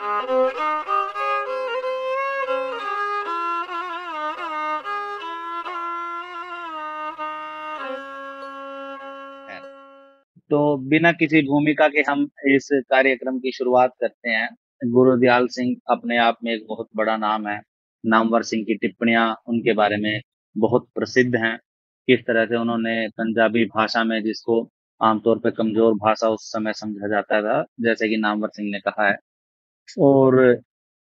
तो बिना किसी भूमिका के हम इस कार्यक्रम की शुरुआत करते हैं। गुरुदयाल सिंह अपने आप में एक बहुत बड़ा नाम है। नामवर सिंह की टिप्पणियां उनके बारे में बहुत प्रसिद्ध हैं। किस तरह से उन्होंने पंजाबी भाषा में, जिसको आमतौर पर कमजोर भाषा उस समय समझा जाता था, जैसे कि नामवर सिंह ने कहा है, और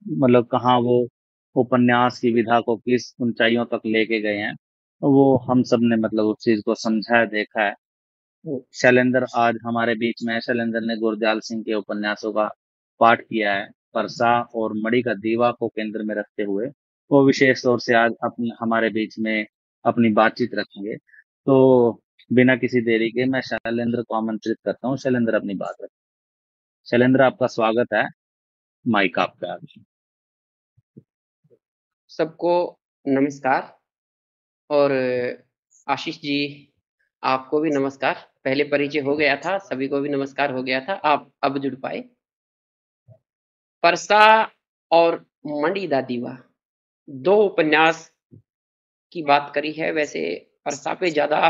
मतलब कहाँ वो उपन्यास की विधा को किस ऊंचाइयों तक लेके गए हैं, वो हम सब ने मतलब उस चीज को समझा है, देखा है। शैलेंद्र आज हमारे बीच में है। शैलेंद्र ने गुरदयाल सिंह के उपन्यासों का पाठ किया है। परसा और मणि का दीवा को केंद्र में रखते हुए वो विशेष तौर से आज अपने हमारे बीच में अपनी बातचीत रखेंगे। तो बिना किसी देरी के मैं शैलेंद्र को आमंत्रित करता हूँ। शैलेंद्र अपनी बात रखें। शैलेंद्र, आपका स्वागत है। माइक आपका है। सबको नमस्कार। और आशीष जी, आपको भी नमस्कार। पहले परिचय हो गया था, सभी को भी नमस्कार हो गया था, आप अब जुड़ पाए। परसा और मंडी दा दीवा, दो उपन्यास की बात करी है। वैसे परसा पे ज्यादा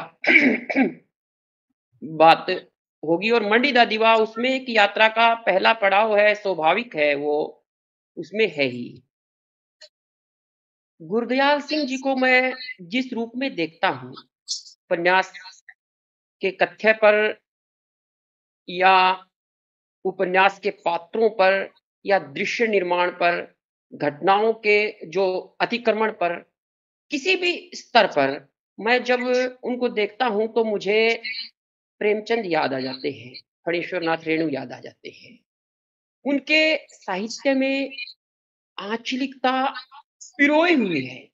बात होगी, और मंडी दा दीवा उसमें एक यात्रा का पहला पड़ाव है, स्वाभाविक है, वो उसमें है ही। गुरदयाल सिंह जी को मैं जिस रूप में देखता हूँ, उपन्यास के कथ्य पर या उपन्यास के पात्रों पर या दृश्य निर्माण पर, घटनाओं के जो अतिक्रमण पर, किसी भी स्तर पर मैं जब उनको देखता हूं तो मुझे प्रेमचंद याद आ जाते हैं, फणीश्वर नाथ रेणु याद आ जाते हैं। उनके साहित्य में आंचलिकता पिरोई हुई है।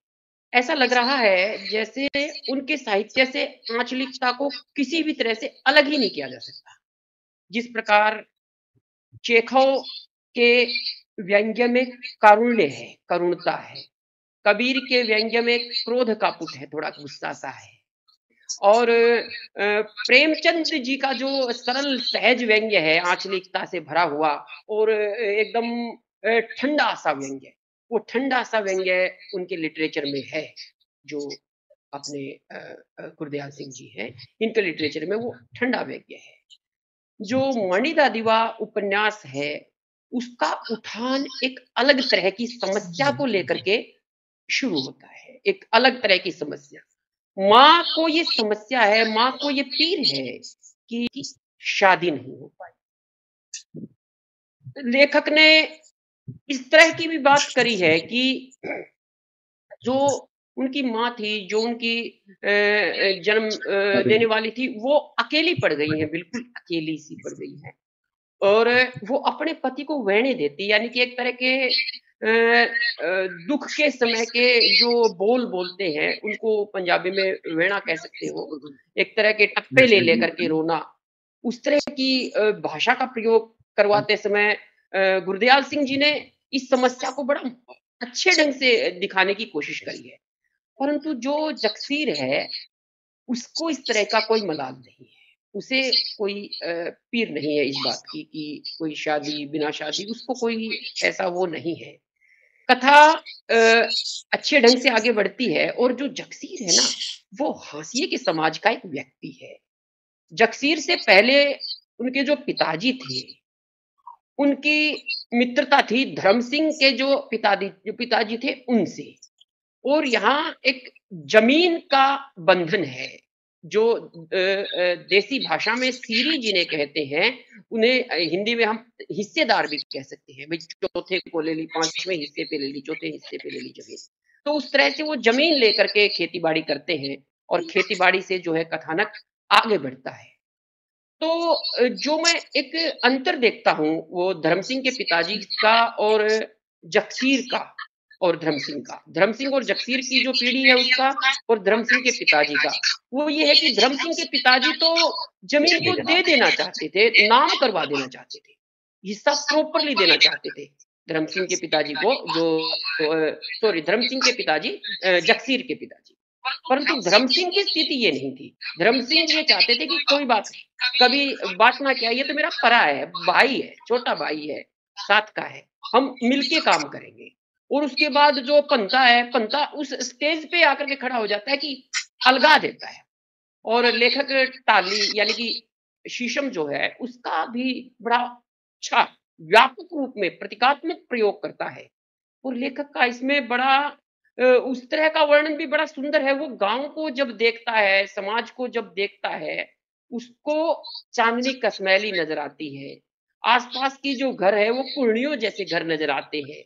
ऐसा लग रहा है जैसे उनके साहित्य से आंचलिकता को किसी भी तरह से अलग ही नहीं किया जा सकता। जिस प्रकार चेखव के व्यंग्य में कारुण्य है, करुणता है। कबीर के व्यंग्य में क्रोध का पुट है, थोड़ा गुस्सा सा है। और प्रेमचंद जी का जो सरल सहज व्यंग्य है, आंचलिकता से भरा हुआ और एकदम ठंडा सा व्यंग्य, वो ठंडा सा व्यंग्य उनके लिटरेचर में है। जो अपने गुरदयाल सिंह जी हैं, इनके लिटरेचर में वो ठंडा व्यंग्य है। जो मणि दा दीवा उपन्यास है, उसका उठान एक अलग तरह की समस्या को लेकर के शुरू होता है। एक अलग तरह की समस्या, माँ को ये समस्या है, माँ को ये पीर है कि शादी नहीं हो पाई। लेखक ने इस तरह की भी बात करी है कि जो उनकी माँ थी, जो उनकी जन्म देने वाली थी, वो अकेली पड़ गई है, बिल्कुल अकेली सी पड़ गई है। और वो अपने पति को वेणे देती, यानी कि एक तरह के दुख के समय के जो बोल बोलते हैं, उनको पंजाबी में वेणा कह सकते हो। एक तरह के टप्पे ले लेकर के रोना, उस तरह की भाषा का प्रयोग करवाते समय गुरदयाल सिंह जी ने इस समस्या को बड़ा अच्छे ढंग से दिखाने की कोशिश करी है। परंतु जो जगसीर है, उसको इस तरह का कोई मलाल नहीं है। उसे कोई पीर नहीं है इस बात की कि कोई शादी बिना शादी, उसको कोई ऐसा वो नहीं है। कथा अच्छे ढंग से आगे बढ़ती है। और जो जगसीर है ना, वो हाशिए के समाज का एक व्यक्ति है। जगसीर से पहले उनके जो पिताजी थे, उनकी मित्रता थी धर्म सिंह के जो पिताजी थे उनसे। और यहाँ एक जमीन का बंधन है, जो देसी भाषा में सीरी जिन्हें कहते हैं, उन्हें हिंदी में हम हिस्सेदार भी कह सकते हैं। भाई चौथे को ले ली, पांचवें हिस्से पे ले ली, चौथे हिस्से पे ले ली जमीन। तो उस तरह से वो जमीन लेकर के खेती बाड़ी करते हैं, और खेती बाड़ी से जो है कथानक आगे बढ़ता है। तो जो मैं एक अंतर देखता हूँ, वो धर्म सिंह के पिताजी का और जगसीर का, और धर्म सिंह का, धर्म सिंह और जगसीर की जो पीढ़ी है उसका, और धर्म सिंह के पिताजी का, वो ये है कि धर्म सिंह के पिताजी तो जमीन को दे देना चाहते थे, नाम करवा देना चाहते थे, हिस्सा प्रॉपरली देना चाहते थे धर्म सिंह के पिताजी को, जो सॉरी धर्म सिंह के पिताजी जगसीर के पिताजी। परंतु धर्म सिंह की स्थिति ये नहीं थी। धर्म सिंह ये चाहते थे कि कोई बात नहीं, कभी बांटना क्या, ये तो मेरा परा है, भाई है, छोटा भाई है, साथ का है, हम मिलके काम करेंगे। और उसके बाद जो पंता है, पंता उस स्टेज पे आकर के खड़ा हो जाता है कि अलगा देता है। और लेखक टाली यानी कि शीशम जो है, उसका भी बड़ा अच्छा व्यापक रूप में प्रतीकात्मक प्रयोग करता है। और लेखक का इसमें बड़ा उस तरह का वर्णन भी बड़ा सुंदर है। वो गाँव को जब देखता है, समाज को जब देखता है, उसको चांदनी कश्मैली नज़र आती है। आस-पास की जो घर है, वो कुर्नियों जैसे घर नज़र आते हैं।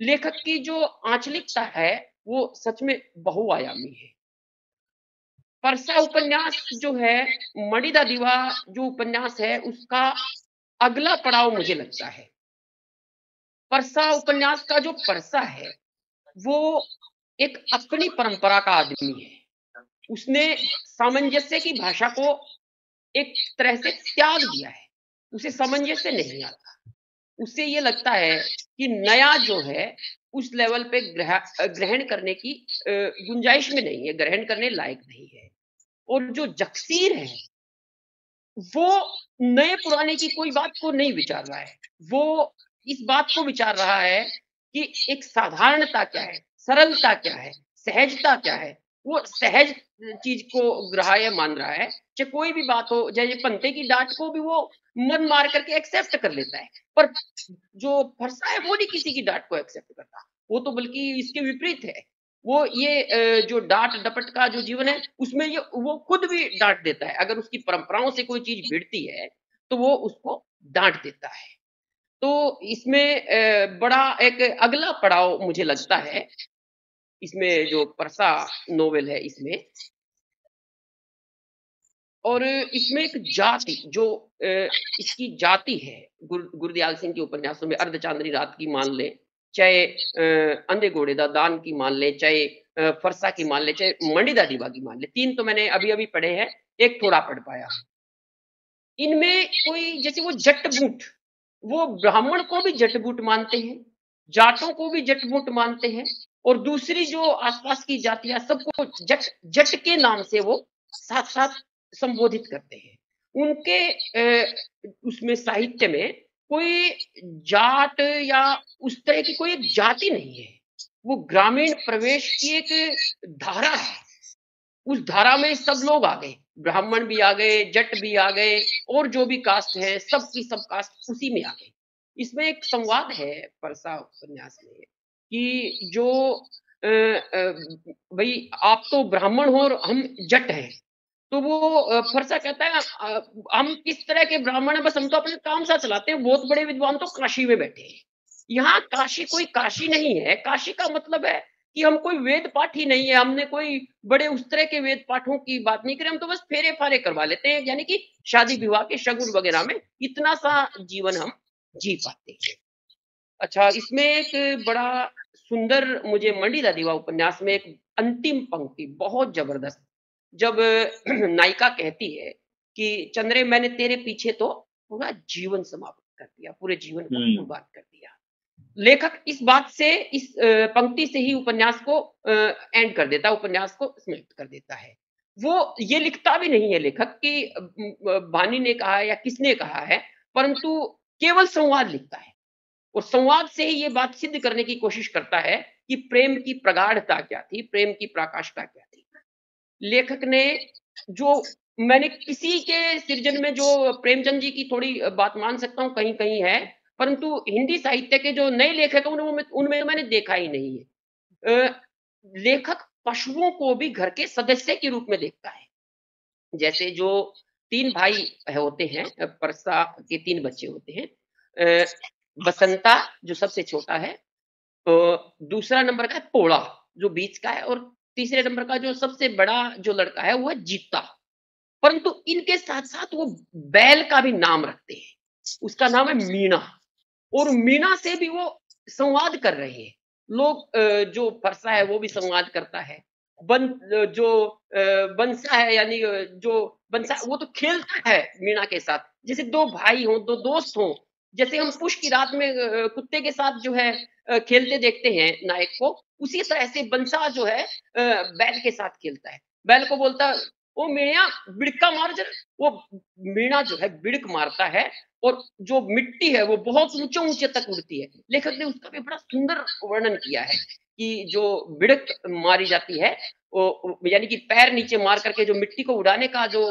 लेखक की जो आंचलिकता है, वो सच में बहुआयामी है। परसा उपन्यास जो है, मणिदा दिवा जो उपन्यास है, उसका अगला पड़ाव मुझे लगता है। परसा उपन्यास का जो परसा है, वो एक अपनी परंपरा का आदमी है। उसने सामंजस्य की भाषा को एक तरह से त्याग दिया है। उसे सामंजस्य नहीं आता। उसे ये लगता है कि नया जो है, उस लेवल पे ग्रहण करने की गुंजाइश में नहीं है, ग्रहण करने लायक नहीं है। और जो जगसीर है, वो नए पुराने की कोई बात को नहीं विचार रहा है। वो इस बात को विचार रहा है कि एक साधारणता क्या है, सरलता क्या है, सहजता क्या है। वो सहज चीज़ को ग्राह्य मान रहा है। चाहे कोई भी बात हो, चाहे पंते की डाँट को भी वो मन मार करके एक्सेप्ट कर लेता है। पर जो फरसा है, वो नहीं किसी की डाँट को एक्सेप्ट करता। वो तो बल्कि इसके विपरीत है। वो ये जो डाँट-डपट का जो जीवन है, उसमें ये वो खुद भी डाँट देता है। अगर उसकी परंपराओं से कोई चीज़ भिड़ती है, तो वो उसको डाँट देता है। तो इसमें बड़ा एक अगला पड़ाव मुझे लगता है, इसमें जो परसा नोवेल है इसमें। और इसमें एक जाति जो इसकी जाति है, गुरदयाल सिंह के उपन्यासों में अर्धचांदनी रात की मान लें, चाहे अंधे घोड़े दा दान की मान लें, चाहे फरसा की मान लें, चाहे मंडिदा दिवा की मान लें। 3 तो मैंने अभी-अभी पढ़े हैं, 1 थोड़ा पढ़ पाया हूँ। इनमें कोई जैसे वो जट-बूट, वो ब्राह्मण को भी जट-बूट मानते हैं, जाटों को भी जट-बूट मानते हैं और दूसरी जो आस-पास की जातियाँ सबको जट जट के नाम से वो साथ-साथ संबोधित करते हैं। उनके उसमें साहित्य में कोई जाट या उस तरह की कोई एक जाति नहीं है। वो ग्रामीण प्रवेश की एक धारा है। उस धारा में सब लोग आ गए, ब्राह्मण भी आ गए, जट भी आ गए और जो भी कास्ट है, सब की सब कास्ट उसी में आ गई। इसमें एक संवाद है परसा उपन्यास में कि जो भई आप तो ब्राह्मण हो और हम जट हैं। तो वो फरसा कहता है हम किस तरह के ब्राह्मण हैं, बस हम तो अपने काम सा चलाते हैं, बहुत बड़े विद्वान तो काशी में बैठे हैं। यहाँ काशी कोई काशी नहीं है, काशी का मतलब है कि हम कोई वेद पाठी नहीं है, हमने कोई बड़े उस तरह के वेद पाठों की बात नहीं करी, हम तो बस फेरे-फारे करवा लेते हैं, यानी कि शादी-विवाह के शगुन वगैरह में इतना सा जीवन हम जी पाते हैं। अच्छा, इसमें एक बड़ा सुंदर मुझे मंडी दादिवा उपन्यास में एक अंतिम पंक्ति बहुत ज़बरदस्त, जब नायिका कहती है कि चंद्रे मैंने तेरे पीछे तो पूरा जीवन समाप्त कर दिया, पूरे जीवन का हुँ। बर्बाद कर दिया। लेखक इस बात से इस पंक्ति से ही उपन्यास को एंड कर देता है, उपन्यास को समाप्त कर देता है। वो ये लिखता भी नहीं है लेखक कि बानी ने कहा है या किसने कहा है, परंतु केवल संवाद लिखता है। और संवाद से ही ये बात सिद्ध करने की कोशिश करता है कि प्रेम की प्रगाढ़ता क्या थी, प्रेम की प्रकाशता क्या थी। लेखक ने जो मैंने किसी के सृजन में जो प्रेमचंद जी की थोड़ी बात मान सकता हूँ, कहीं-कहीं है, परंतु हिंदी साहित्य के जो नए लेखक हैं, उनमें तो मैंने देखा ही नहीं है। लेखक पशुओं को भी घर के सदस्य के रूप में देखता है। जैसे जो 3 भाई होते हैं, परसा के 3 बच्चे होते हैं। अ, बसंता जो सबसे छोटा है, दूसरा नंबर का है पोड़ा जो बीच का है और तीसरे नंबर का जो सबसे बड़ा जो लड़का है वो है जीता। परंतु इनके साथ-साथ वो बैल का भी नाम रखते हैं। उसका नाम है मीणा और मीणा से भी वो संवाद कर रहे हैं। लोग जो फरसा है वो भी संवाद करता है। जो बंसा है यानी जो बंसा वो तो खेलता है मीणा के साथ। जैसे 2 भाई हों, 2 दोस्त हों, जैसे हम पुष की रात में कुत्ते के साथ जो है खेलते देखते हैं नायक को, उसी तरह से बंसा जो है बैल के साथ खेलता है। बैल को बोलता है वो मेढ़िया बिड़का मार जब वो मीणा जो है बिड़क मारता है और जो मिट्टी है वो बहुत ऊंचे-ऊंचे तक उड़ती है। लेखक ने उसका भी बड़ा सुंदर वर्णन किया है कि जो बिड़क मारी जाती है वो यानी कि पैर नीचे मार करके जो मिट्टी को उड़ाने का जो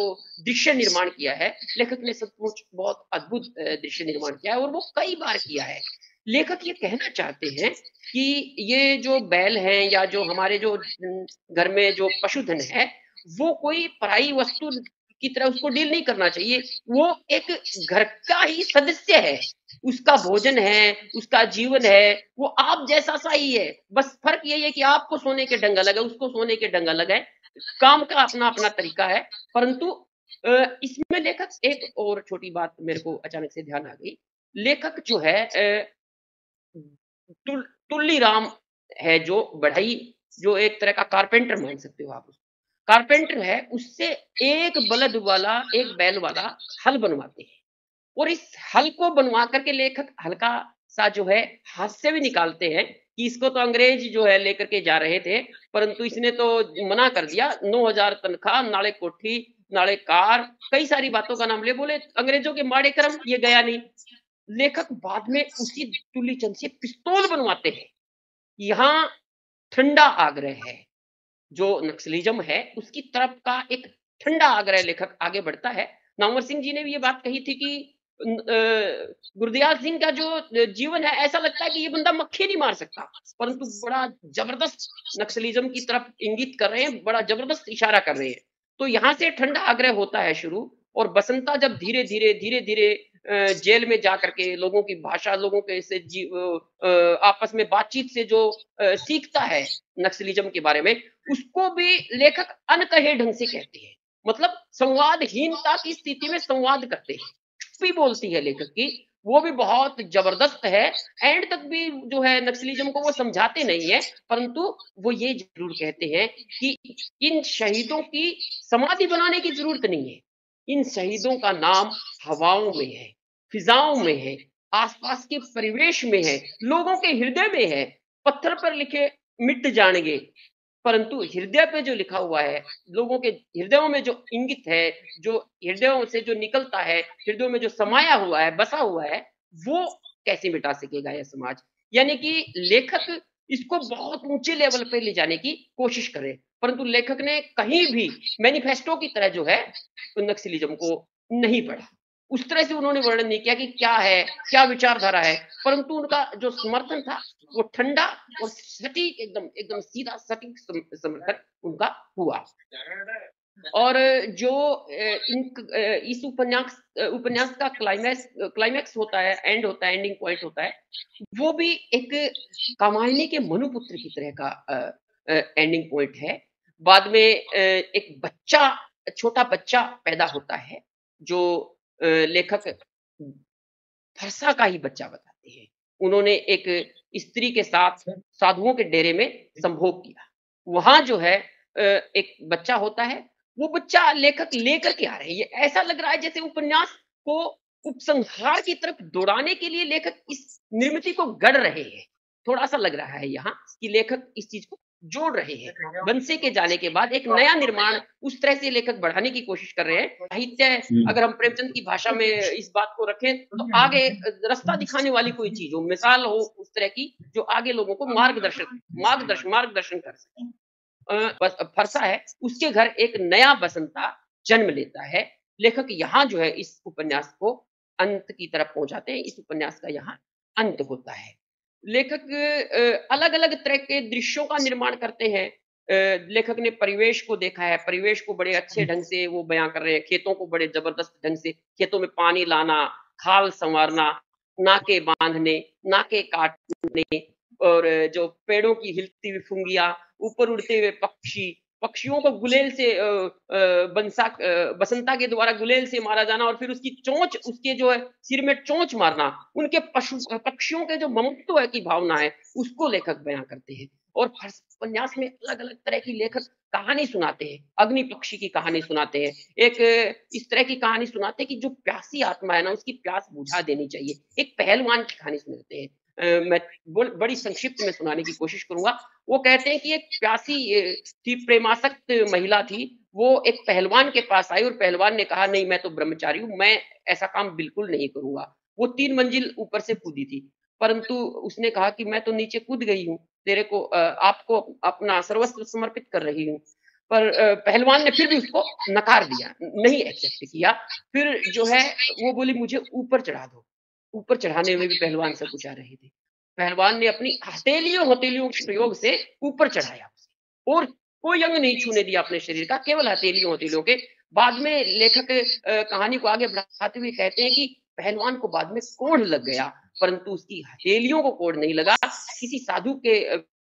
दृश्य निर्माण किया है, लेखक ने सचमुच बहुत अद्भुत दृश्य निर्माण किया है और वो कई बार किया है। लेखक ये कहना चाहते हैं कि ये जो बैल हैं या जो हमारे जो घर में जो पशुधन है, वो कोई पराई वस्तु की तरह उसको डील नहीं करना चाहिए। वो एक घर का ही सदस्य है। उसका भोजन है, उसका जीवन है, वो आप जैसा सा ही है। बस फ़र्क यही है कि आपको सोने के ढंग अलग है, उसको सोने के ढंग अलग है। काम का अपना-अपना तरीका है, परंतु इसमें लेखक एक और छोटी बात मेरे को अचानक से ध्यान आ गई। लेखक जो है तुल तुल्लीराम है जो बढ़ई जो एक तरह का कारपेंटर मान सकते हो आप उसको। कारपेंटर है, उससे एक बलद वाला, एक बैल वाला हल बनवाते हैं और इस हल को बनवा कर के लेखक हल्का-सा जो है हास्य भी निकालते हैं कि इसको तो अंग्रेज जो है लेकर के जा रहे थे, परंतु इसने तो मना कर दिया। 9,000 तनख्वाह, नाले कोठी, नाले कार, कई सारी बातों का नाम ले बोले अंग्रेजों के माड़े कर्म, ये गया नहीं। लेखक बाद में उसी तुलीचंद से पिस्तौल बनवाते हैं। यहाँ ठंडा आग्रह है, जो नक्सलिज़्म है उसकी तरफ का एक ठंडा आग्रह लेखक आगे बढ़ता है। नामवर सिंह जी ने भी ये बात कही थी कि गुरदयाल सिंह का जो जीवन है ऐसा लगता है कि ये बंदा मक्खी नहीं मार सकता, परंतु बड़ा ज़बरदस्त नक्सलिज़्म की तरफ इंगित कर रहे हैं, बड़ा ज़बरदस्त इशारा कर रहे हैं। तो यहाँ से ठंडा आग्रह होता है शुरू और बसंता जब धीरे-धीरे, धीरे-धीरे जेल में जा करके लोगों की भाषा, लोगों के से आपस में बातचीत से जो सीखता है नक्सलिज़्म के बारे में, उसको भी लेखक अनकहे ढंग से कहते हैं। मतलब संवादहीनता की स्थिति में संवाद करते हैं। चुप्पी बोलती है लेखक की, वो भी बहुत ज़बरदस्त है। एंड तक भी जो है नक्सलिज़्म को वो समझाते नहीं हैं, परंतु वो ये ज़रूर कहते हैं कि इन शहीदों की समाधि बनाने की ज़रूरत नहीं है। इन शहीदों का नाम हवाओं में है, फिज़ाओं में है, आस-पास के परिवेश में है, लोगों के हृदय में है। पत्थर पर लिखे मिट जाएँगे, परंतु हृदय पे जो लिखा हुआ है, लोगों के हृदयों में जो इंगित है, जो हृदयों से जो निकलता है, हृदयों में जो समाया हुआ है, बसा हुआ है, वो कैसे मिटा सकेगा यह समाज? यानी कि लेखक इसको बहुत ऊँचे लेवल पे ले जाने की कोशिश कर रहे हैं, परंतु लेखक ने कहीं भी मैनिफेस्टो की तरह जो है, नक्सलिज़्म को नहीं पढ़ा। उस तरह से उन्होंने वर्णन नहीं किया कि क्या है, क्या विचारधारा है, परंतु उनका जो समर्थन था, वो ठंडा और सटीक एकदम एकदम सीधा सटीक समर्थन उनका हुआ। और जो इस उपन्यास का क्लाइमैक्स होता है, एंड होता है, एंडिंग पॉइंट होता है, वो भी एक कामायनी के मनुपुत्र की तरह का एंडिंग पॉइंट है। बाद में एक बच्चा छोटा बच्चा पैदा होता है, जो लेखक फरसा का ही बच्चा बताते हैं। उन्होंने एक स्त्री के साथ साधुओं के डेरे में संभोग किया। वहाँ जो है एक बच्चा होता है, वो बच्चा लेखक लेकर के आ रहे हैं। ये ऐसा लग रहा है जैसे उपन्यास को उपसंहार की तरफ दौड़ाने के लिए लेखक इस निर्मिति को गढ़ रहे हैं। थोड़ा-सा लग रहा है यहाँ कि लेखक इस चीज़ को जोड़ रहे हैं। बंसे के जाने के बाद एक नया निर्माण उस तरह से लेखक बढ़ाने की कोशिश कर रहे हैं। साहित्य हुँ। अगर हम प्रेमचंद की भाषा में इस बात को रखें तो आगे रास्ता दिखाने वाली कोई चीज़ हो, मिसाल हो उस तरह की जो आगे लोगों को मार्गदर्शन कर सके। बस फरसा है, उसके घर एक नया बसंता जन्म लेता है। लेखक यहाँ जो है इस उपन्यास को अंत की तरफ पहुँचाते हैं। इस उपन्यास का यहाँ अंत होता है। लेखक अलग-अलग तरह के दृश्यों का निर्माण करते हैं। लेखक ने परिवेश को देखा है, परिवेश को बड़े अच्छे ढंग से वो बयाँ कर रहे हैं, खेतों को बड़े ज़बरदस्त ढंग से, खेतों में पानी लाना, खाल संवारना, नाके बाँधने, नाके काटने और जो पेड़ों की हिलती हुई फुंगिया, ऊपर उड़ते हुए पक्षी, पक्षियों को गुलेल से बसंता के द्वारा गुलेल से मारा जाना और फिर उसकी चोंच उसके जो है सिर में चोंच मारना, उनके पक्षियों के जो ममत्व है की भावना है, उसको लेखक बयाँ करते हैं। और उपन्यास में अलग-अलग तरह की लेखक कहानी सुनाते हैं। अग्नि पक्षी की कहानी सुनाते हैं। एक इस तरह की कहानी सुनाते हैं कि जो प्यासी आत्मा है ना, उसकी प्यास बुझा देनी चाहिए। एक पहलवान की कहानी सुनाते हैं। मैं बड़ी संक्षिप्त में सुनाने की कोशिश करूँगा। वो कहते हैं कि एक प्यासी थी, प्रेमासक्त महिला थी, वो एक पहलवान के पास आई और पहलवान ने कहा, "नहीं, मैं तो ब्रह्मचारी हूँ, मैं ऐसा काम बिल्कुल नहीं करूँगा।" वो 3 मंजिल ऊपर से कूदी थी, परंतु उसने कहा कि, "मैं तो नीचे कूद गई हूँ, तेरे को आपको अपना सर्वस्व समर्पित कर रही हूँ।" पर पहलवान ने फिर भी उसको नकार दिया, नहीं एक्सेप्ट किया। फिर जो है वो बोली, "मुझे ऊपर चढ़ा दो।" ऊपर चढ़ाने में भी पहलवान संकुचा रही थी। पहलवान ने अपनी हथेलियों-हथेलियों के प्रयोग से ऊपर चढ़ाया उसे और कोई अंग नहीं छूने दिया अपने शरीर का, केवल हथेलियों-हथेलियों के। बाद में लेखक कहानी को आगे बढ़ाते हुए कहते हैं कि पहलवान को बाद में कोढ़ लग गया, परंतु उसकी हथेलियों को कोढ़ नहीं लगा। किसी साधु के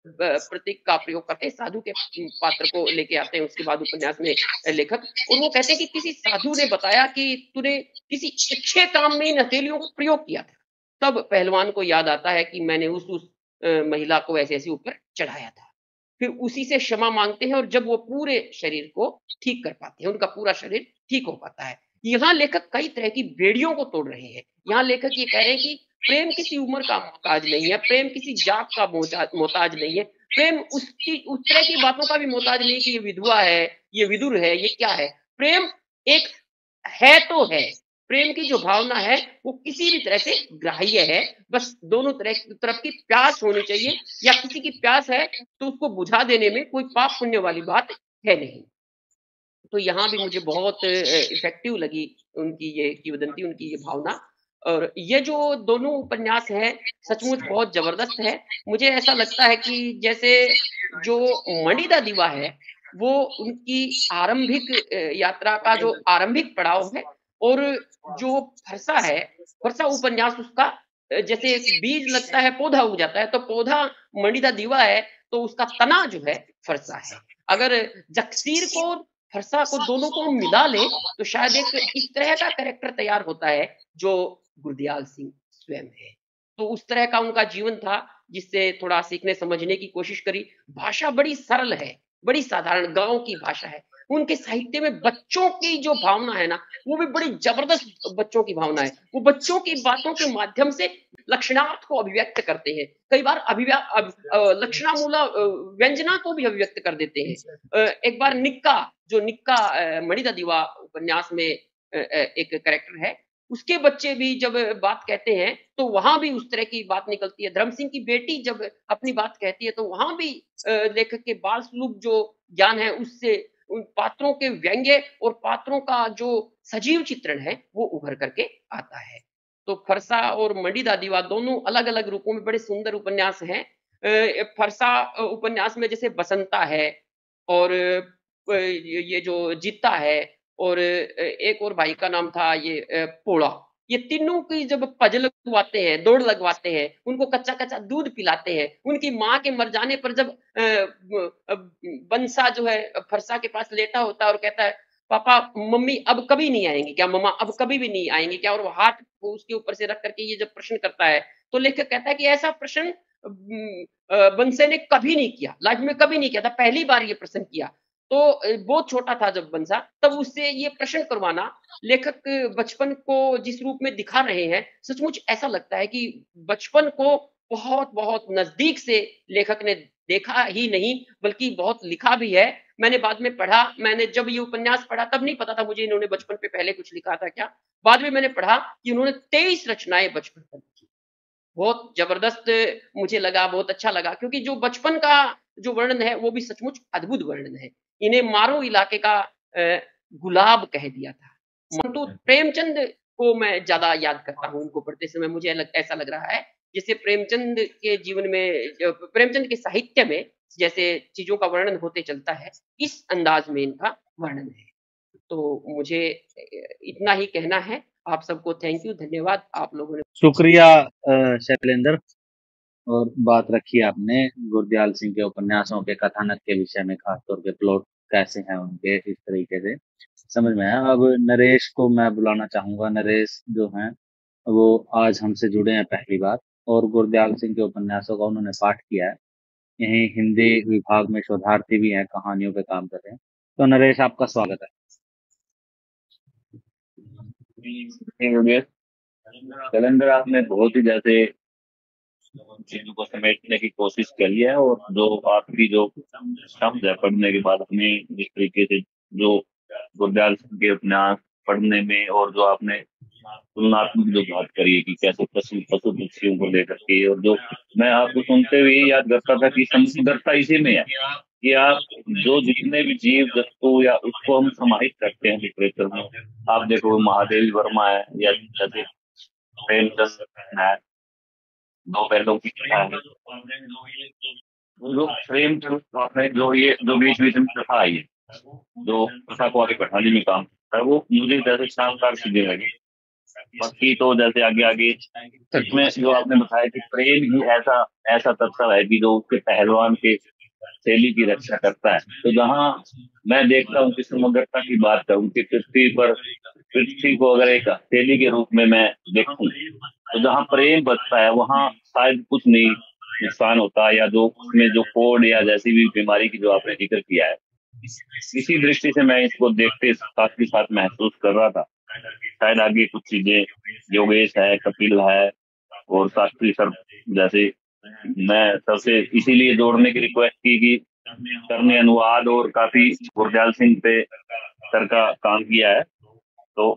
प्रतीक का प्रयोग करते हैं, साधु के पात्र को लेके आते हैं उसके बाद उपन्यास में लेखक, और वो कहते हैं कि किसी साधु ने बताया कि तूने किसी अच्छे काम में इन हथेलियों का प्रयोग किया था। तब पहलवान को याद आता है कि मैंने उस महिला को ऐसे-ऐसे ऊपर चढ़ाया था। फिर उसी से क्षमा माँगते हैं और जब वो पूरे शरीर को ठीक कर पाते हैं, उनका पूरा शरीर ठीक हो पाता है। यहाँ लेखक कई तरह की बेड़ियों को तोड़ रहे हैं। यहाँ लेखक ये कह रहे हैं कि प्रेम किसी उम्र का मोहताज नहीं है, प्रेम किसी जात का मोहताज नहीं है, प्रेम उस तरह की बातों का भी मोहताज नहीं है कि ये विधवा है, ये विदुर है, ये क्या है? प्रेम एक है तो है। प्रेम की जो भावना है, वो किसी भी तरह से ग्राह्य है। बस दोनों तरफ की प्यास होनी चाहिए, या किसी की प्यास है, तो उसको बुझा देने में कोई पाप पुण्य वाली बात है नहीं। तो यहाँ भी मुझे बहुत इफ़ेक्टिव लगी उनकी ये किंवदंती, उनकी ये भावना। और ये जो दोनों उपन्यास हैं, सचमुच बहुत ज़बरदस्त है। मुझे ऐसा लगता है कि जैसे जो मणिदा दिवा है, वो उनकी आरंभिक यात्रा का जो आरंभिक पड़ाव है, और जो फरसा है, फरसा उपन्यास उसका जैसे एक बीज लगता है, पौधा उग जाता है, तो पौधा मणिदा दिवा है, तो उसका तना जो है फरसा है। अगर जगसीर को फरसा को दोनों को हम मिला लें, तो शायद एक इस तरह का कैरेक्टर तैयार होता है, जो गुरदयाल सिंह स्वयं है। तो उस तरह का उनका जीवन था, जिससे थोड़ा सीखने समझने की कोशिश करी। भाषा बड़ी सरल है, बड़ी साधारण गाँव की भाषा है। उनके साहित्य में बच्चों की जो भावना है ना, वो भी बड़ी ज़बरदस्त बच्चों की भावना है। वो बच्चों की बातों के माध्यम से लक्षणार्थ को अभिव्यक्त करते हैं। कई बार लक्षणामूला व्यंजना को भी अभिव्यक्त कर देते हैं। एक बार निक्का मणिदा दिवा उपन्यास में एक कैरेक्टर है, उसके बच्चे भी जब बात कहते हैं, तो वहाँ भी उस तरह की बात निकलती है। धर्म सिंह की बेटी जब अपनी बात कहती है, तो वहाँ भी लेखक के बाल स्वरूप जो ज्ञान है, उससे उन पात्रों के व्यंग्य और पात्रों का जो सजीव चित्रण है, वो उभर करके आता है। तो फरसा और मणिदा दिवा दोनों अलग-अलग रूपों में बड़े सुंदर उपन्यास हैं। फरसा उपन्यास में जैसे बसंता है, और ये जो जीता है, और एक और भाई का नाम था ये पोड़ा। ये तीनों की जब पज लगवाते हैं, दौड़ लगवाते हैं, उनको कच्चा-कच्चा दूध पिलाते हैं, उनकी माँ के मर जाने पर जब बंसा जो है फरसा के पास लेटा होता है और कहता है, "पापा, मम्मी अब कभी नहीं आएँगी क्या? मम्मा अब कभी भी नहीं आएँगी क्या?" और वो हाथ वो उसके ऊपर से रख कर के ये जब प्रश्न करता है, तो लेखक कहता है कि ऐसा प्रश्न बंसे ने कभी नहीं किया, लाइफ में कभी नहीं किया था, पहली बार ये प्रश्न किया। तो बहुत छोटा था जब बंसा, तब उससे ये प्रश्न करवाना, लेखक बचपन को जिस रूप में दिखा रहे हैं, सचमुच ऐसा लगता है कि बचपन को बहुत-बहुत नज़दीक से लेखक ने देखा ही नहीं, बल्कि बहुत लिखा भी है। मैंने बाद में पढ़ा, मैंने जब ये उपन्यास पढ़ा तब नहीं पता था मुझे इन्होंने बचपन पे पहले कुछ लिखा था क्या। बाद में मैंने पढ़ा कि उन्होंने 23 रचनाएँ बचपन पर लिखी। बहुत ज़बरदस्त मुझे लगा, बहुत अच्छा लगा, क्योंकि जो बचपन का जो वर्णन है, वो भी सचमुच अद्भुत वर्णन है। इन्हें मारो इलाके का गुलाब कह दिया था। परंतु प्रेमचंद को मैं ज़्यादा याद करता हूँ उनको पढ़ते समय, मुझे ऐसा लग रहा है, जैसे प्रेमचंद के जीवन में प्रेमचंद के साहित्य में जैसे चीज़ों का वर्णन होते चलता है, इस अंदाज़ में इनका वर्णन है। तो मुझे इतना ही कहना है। आप सबको थैंक यू, धन्यवाद। आप लोगों ने शुक्रिया शैलेंद्र, और बात रखी आपने गुरदयाल सिंह के उपन्यासों के कथानक के विषय में, खासतौर पे प्लॉट कैसे हैं उनके, इस तरीके से समझ में आया। अब नरेश को मैं बुलाना चाहूंगा। नरेश जो हैं वो आज हमसे जुड़े हैं पहली बार, और गुरदयाल सिंह के उपन्यासों का उन्होंने पाठ किया है। यहीं हिंदी विभाग में शोधार्थी भी हैं, कहानियों पे काम कर रहे हैं। तो नरेश, आपका स्वागत है। कैलेंडर आपने बहुत ही जैसे चीजों को समेटने की कोशिश करी है, और जो आपकी जो शब्द है पढ़ने के बाद अपने जिस तरीके से जो गुरदयाल सिंह के उपन्यास पढ़ने में, और जो आपने तुलनात्मक जो बात करी है कि कैसे पशु पशु पक्षियों को लेकर के, और जो मैं आपको सुनते हुए ये याद करता था कि समग्रता इसी में है कि आप जो जितने भी जीव जंतु या उसको हम समाहित करते हैं लिटरेचर में। आप देखो महादेवी वर्मा है, या जैसे प्रेमचंद है, दो बैलों की कथा है, जो प्रेमचंद आपने जो ये जो बीच बीच में कथा आई है, जो कथा को आगे बढ़ाने में काम करता है, वो मुझे जैसे शानदार चीजें लगी। बाकी तो जैसे आगे आगे इसमें जो आपने बताया कि प्रेम ही ऐसा ऐसा तत्व है कि जो उसके पहलवान के शैली की रक्षा करता है। तो जहाँ मैं देखता हूँ कि समग्रता की बात करूँ कि पृथ्वी को अगर एक शैली के रूप में मैं देखूं, तो जहाँ प्रेम बचता है वहाँ शायद कुछ नहीं नुकसान होता, या जो उसमें जो कोड या जैसी भी बीमारी की जो आपने जिक्र किया है, इसी दृष्टि से मैं इसको देखते साथ ही साथ महसूस कर रहा था। शायद आगे कुछ चीजें योगेश है, कपिल है, और शास्त्री सर जैसे, मैं सबसे इसीलिए जोड़ने की रिक्वेस्ट की कि सर ने अनुवाद और काफी गुरदयाल सिंह पे सर का काम किया है। तो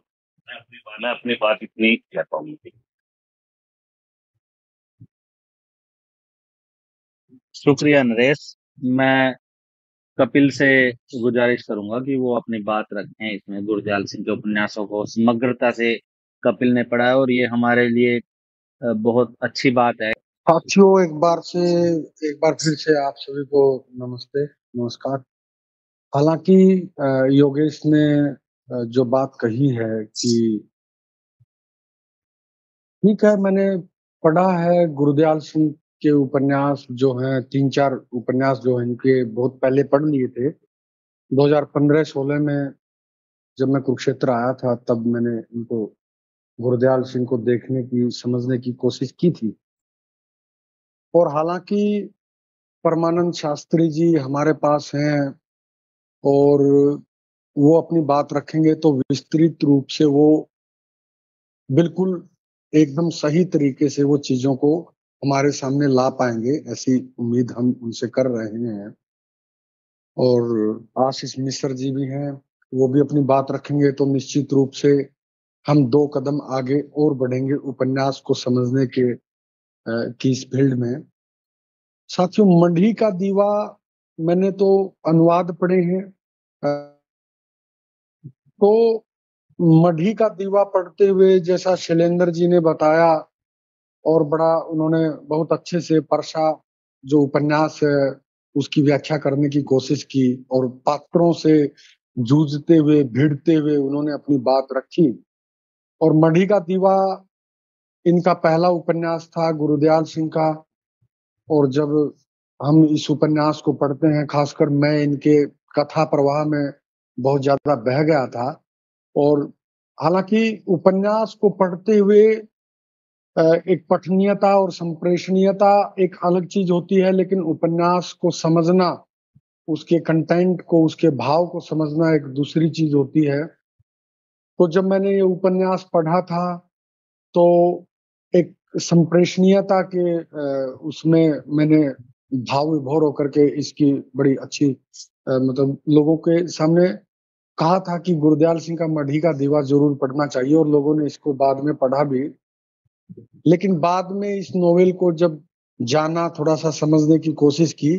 मैं अपनी बात इतनी कह पाऊंगी। शुक्रिया नरेश। मैं कपिल से गुजारिश करूंगा कि वो अपनी बात रखें इसमें। गुरदयाल सिंह के उपन्यासों को समग्रता से कपिल ने पढ़ा है और ये हमारे लिए बहुत अच्छी बात है। साथियों, एक बार फिर से आप सभी को नमस्ते, नमस्कार। हालांकि योगेश ने जो बात कही है कि ठीक है, मैंने पढ़ा है गुरदयाल सिंह के उपन्यास जो हैं, 3-4 उपन्यास जो हैं इनके बहुत पहले पढ़ लिए थे। 2015-16 में जब मैं कुरुक्षेत्र आया था तब मैंने इनको गुरदयाल सिंह को देखने की, समझने की कोशिश की थी। और हालांकि परमानंद शास्त्री जी हमारे पास हैं और वो अपनी बात रखेंगे तो विस्तृत रूप से वो बिल्कुल एकदम सही तरीके से वो चीजों को हमारे सामने ला पाएंगे, ऐसी उम्मीद हम उनसे कर रहे हैं। और आशीष मिश्र जी भी हैं, वो भी अपनी बात रखेंगे तो निश्चित रूप से हम 2 कदम आगे और बढ़ेंगे उपन्यास को समझने की इस फील्ड में। साथियों, मंडी का दीवा मैंने तो अनुवाद पढ़े हैं, तो मढ़ी का दीवा पढ़ते हुए जैसा शैलेंद्र जी ने बताया, और बड़ा उन्होंने बहुत अच्छे से परसा जो उपन्यास है उसकी व्याख्या करने की कोशिश की, और पात्रों से जूझते हुए, भिड़ते हुए उन्होंने अपनी बात रखी। और मढ़ी का दीवा इनका पहला उपन्यास था गुरदयाल सिंह का, और जब हम इस उपन्यास को पढ़ते हैं, खासकर मैं इनके कथा प्रवाह में बहुत ज्यादा बह गया था। और हालांकि उपन्यास को पढ़ते हुए एक पठनीयता और संप्रेषणीयता एक अलग चीज होती है, लेकिन उपन्यास को समझना, उसके कंटेंट को, उसके भाव को समझना एक दूसरी चीज होती है। तो जब मैंने ये उपन्यास पढ़ा था तो एक संप्रेषणीयता के उसमें मैंने भाव विभोर होकर के इसकी बड़ी अच्छी मतलब लोगों के सामने कहा था कि गुरदयाल सिंह का मढ़ी का दीवा जरूर पढ़ना चाहिए, और लोगों ने इसको बाद में पढ़ा भी। लेकिन बाद में इस नोवेल को जब जाना, थोड़ा सा समझने की कोशिश की,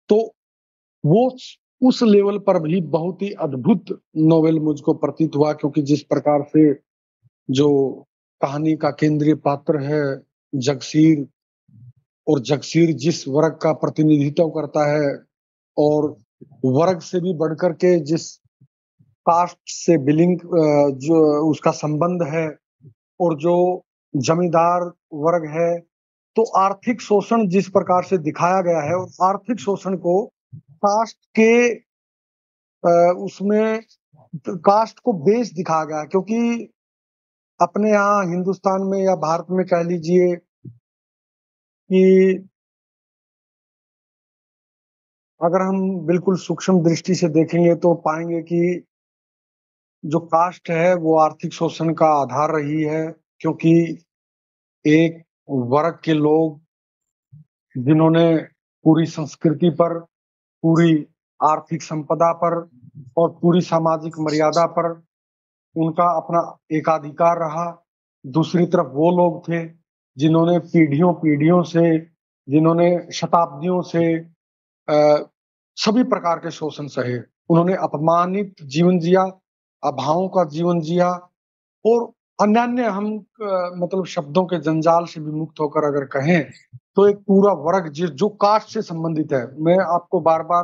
तो वो उस लेवल पर भी बहुत ही अद्भुत नोवेल मुझको प्रतीत हुआ, क्योंकि जिस प्रकार से जो कहानी का केंद्रीय पात्र है जगसीर, और जगसीर जिस वर्ग का प्रतिनिधित्व करता है, और वर्ग से भी बढ़कर के जिस कास्ट से बिलिंग जो उसका संबंध है, और जो जमींदार वर्ग है, तो आर्थिक शोषण जिस प्रकार से दिखाया गया है, और आर्थिक शोषण को कास्ट के उसमें कास्ट को बेस दिखाया गया, क्योंकि अपने यहाँ हिंदुस्तान में या भारत में कह लीजिए कि अगर हम बिल्कुल सूक्ष्म दृष्टि से देखेंगे तो पाएंगे कि जो कास्ट है वो आर्थिक शोषण का आधार रही है, क्योंकि एक वर्ग के लोग जिन्होंने पूरी संस्कृति पर, पूरी आर्थिक संपदा पर और पूरी सामाजिक मर्यादा पर उनका अपना एकाधिकार रहा। दूसरी तरफ वो लोग थे जिन्होंने पीढ़ियों पीढ़ियों से, जिन्होंने शताब्दियों से सभी प्रकार के शोषण सहे। उन्होंने अपमानित जीवन जिया, अभावों का जीवन जिया और अन्य हम मतलब शब्दों के जंजाल से भी मुक्त होकर अगर कहें तो एक पूरा वर्ग जो कास्ट से संबंधित है। मैं आपको बार बार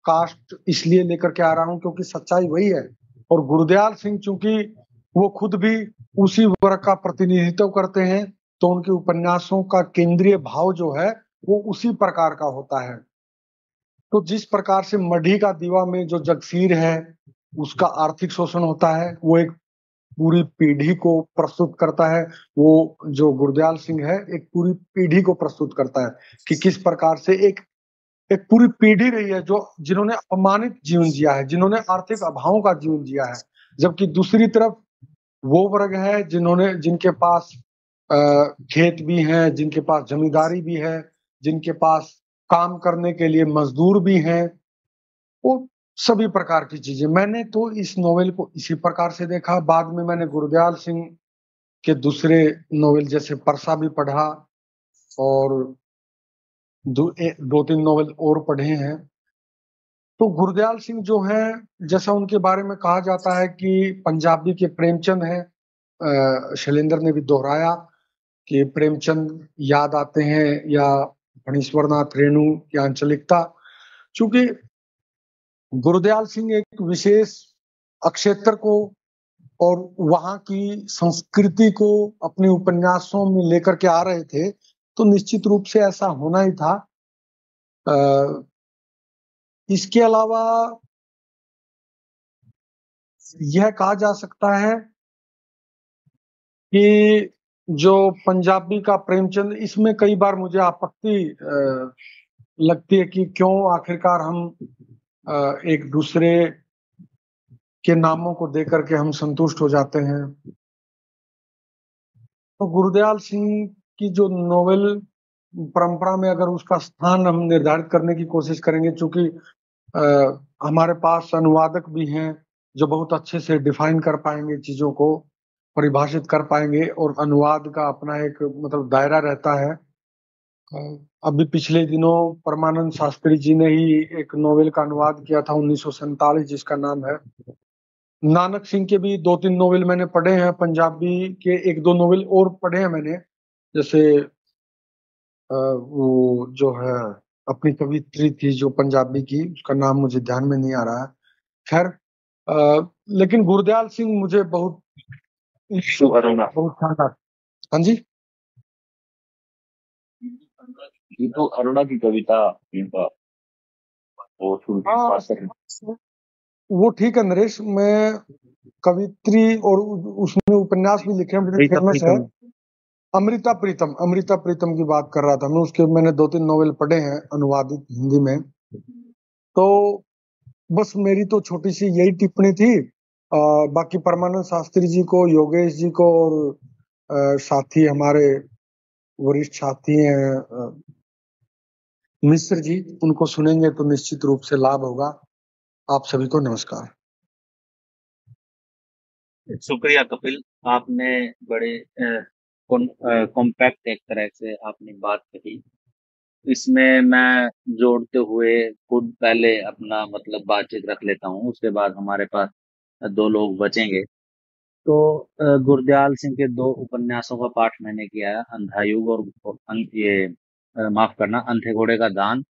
कास्ट इसलिए लेकर के आ रहा हूं क्योंकि सच्चाई वही है। और गुरदयाल सिंह चूंकि वो खुद भी उसी वर्ग का प्रतिनिधित्व करते हैं तो उनके उपन्यासों का केंद्रीय भाव जो है वो उसी प्रकार का होता है। तो जिस प्रकार से मढ़ी का दीवा में जो जगसीर है उसका आर्थिक शोषण होता है, वो एक पूरी पीढ़ी को प्रस्तुत करता है। वो जो गुरदयाल सिंह है एक पूरी पीढ़ी को प्रस्तुत करता है कि किस प्रकार से एक पूरी पीढ़ी रही है जो जिन्होंने अपमानित जीवन जिया है, जिन्होंने आर्थिक अभावों का जीवन जिया है। जबकि दूसरी तरफ वो वर्ग है जिनके पास खेत भी हैं, जिनके पास जमींदारी भी है, जिनके पास काम करने के लिए मजदूर भी हैं, वो सभी प्रकार की चीजें। मैंने तो इस नोवेल को इसी प्रकार से देखा। बाद में मैंने गुरदयाल सिंह के दूसरे नोवेल जैसे परसा भी पढ़ा और दो तीन नोवेल और पढ़े हैं। तो गुरदयाल सिंह जो हैं, जैसा उनके बारे में कहा जाता है कि पंजाबी के प्रेमचंद हैं। शैलेंद्र ने भी दोहराया कि प्रेमचंद याद आते हैं या फणीश्वरनाथ रेणु की आंचलिकता। चूंकि गुरदयाल सिंह एक विशेष अक्षेत्र को और वहां की संस्कृति को अपने उपन्यासों में लेकर के आ रहे थे तो निश्चित रूप से ऐसा होना ही था। इसके अलावा यह कहा जा सकता है कि जो पंजाबी का प्रेमचंद, इसमें कई बार मुझे आपत्ति लगती है कि क्यों आखिरकार हम एक दूसरे के नामों को देकर के हम संतुष्ट हो जाते हैं। तो गुरदयाल सिंह की जो नोवेल परंपरा में अगर उसका स्थान हम निर्धारित करने की कोशिश करेंगे, चूंकि हमारे पास अनुवादक भी हैं जो बहुत अच्छे से डिफाइन कर पाएंगे, चीजों को परिभाषित कर पाएंगे और अनुवाद का अपना एक मतलब दायरा रहता है। अभी पिछले दिनों परमानंद शास्त्री जी ने ही एक नोवेल का अनुवाद किया था 1947 जिसका नाम है। नानक सिंह के भी 2-3 नोवेल मैंने पढ़े हैं, पंजाबी के 1-2 नोवेल और पढ़े हैं मैंने। जैसे वो जो है अपनी कवित्री थी जो पंजाबी की, उसका नाम मुझे ध्यान में नहीं आ रहा है। खैर लेकिन गुरदयाल सिंह मुझे बहुत शानदार। हाँ जी, ये तो अरुणा की कविता इनका वो ठीक है नरेश। मैं कवित्री और उसमें उपन्यास भी लिखे हैं, बड़े फेमस है। अमृता प्रीतम की बात कर रहा था मैं। उसके मैंने 2-3 नोवेल पढ़े हैं अनुवादित हिंदी में। तो बस मेरी तो छोटी सी यही टिप्पणी थी। बाकी परमानंद शास्त्री जी को, योगेश जी को और साथी हमारे वरिष्ठ साथी हैं मिश्र जी, उनको सुनेंगे तो निश्चित रूप से लाभ होगा। आप सभी को नमस्कार। शुक्रिया कपिल, आपने बड़े कॉम्पैक्ट एक तरह से आपने बात कही। इसमें मैं जोड़ते हुए खुद पहले अपना मतलब बातचीत रख लेता हूँ, उसके बाद हमारे पास 2 लोग बचेंगे। तो गुरदयाल सिंह के 2 उपन्यासों का पाठ मैंने किया है, अंधायुग और ये माफ करना, अंधे घोड़े का दान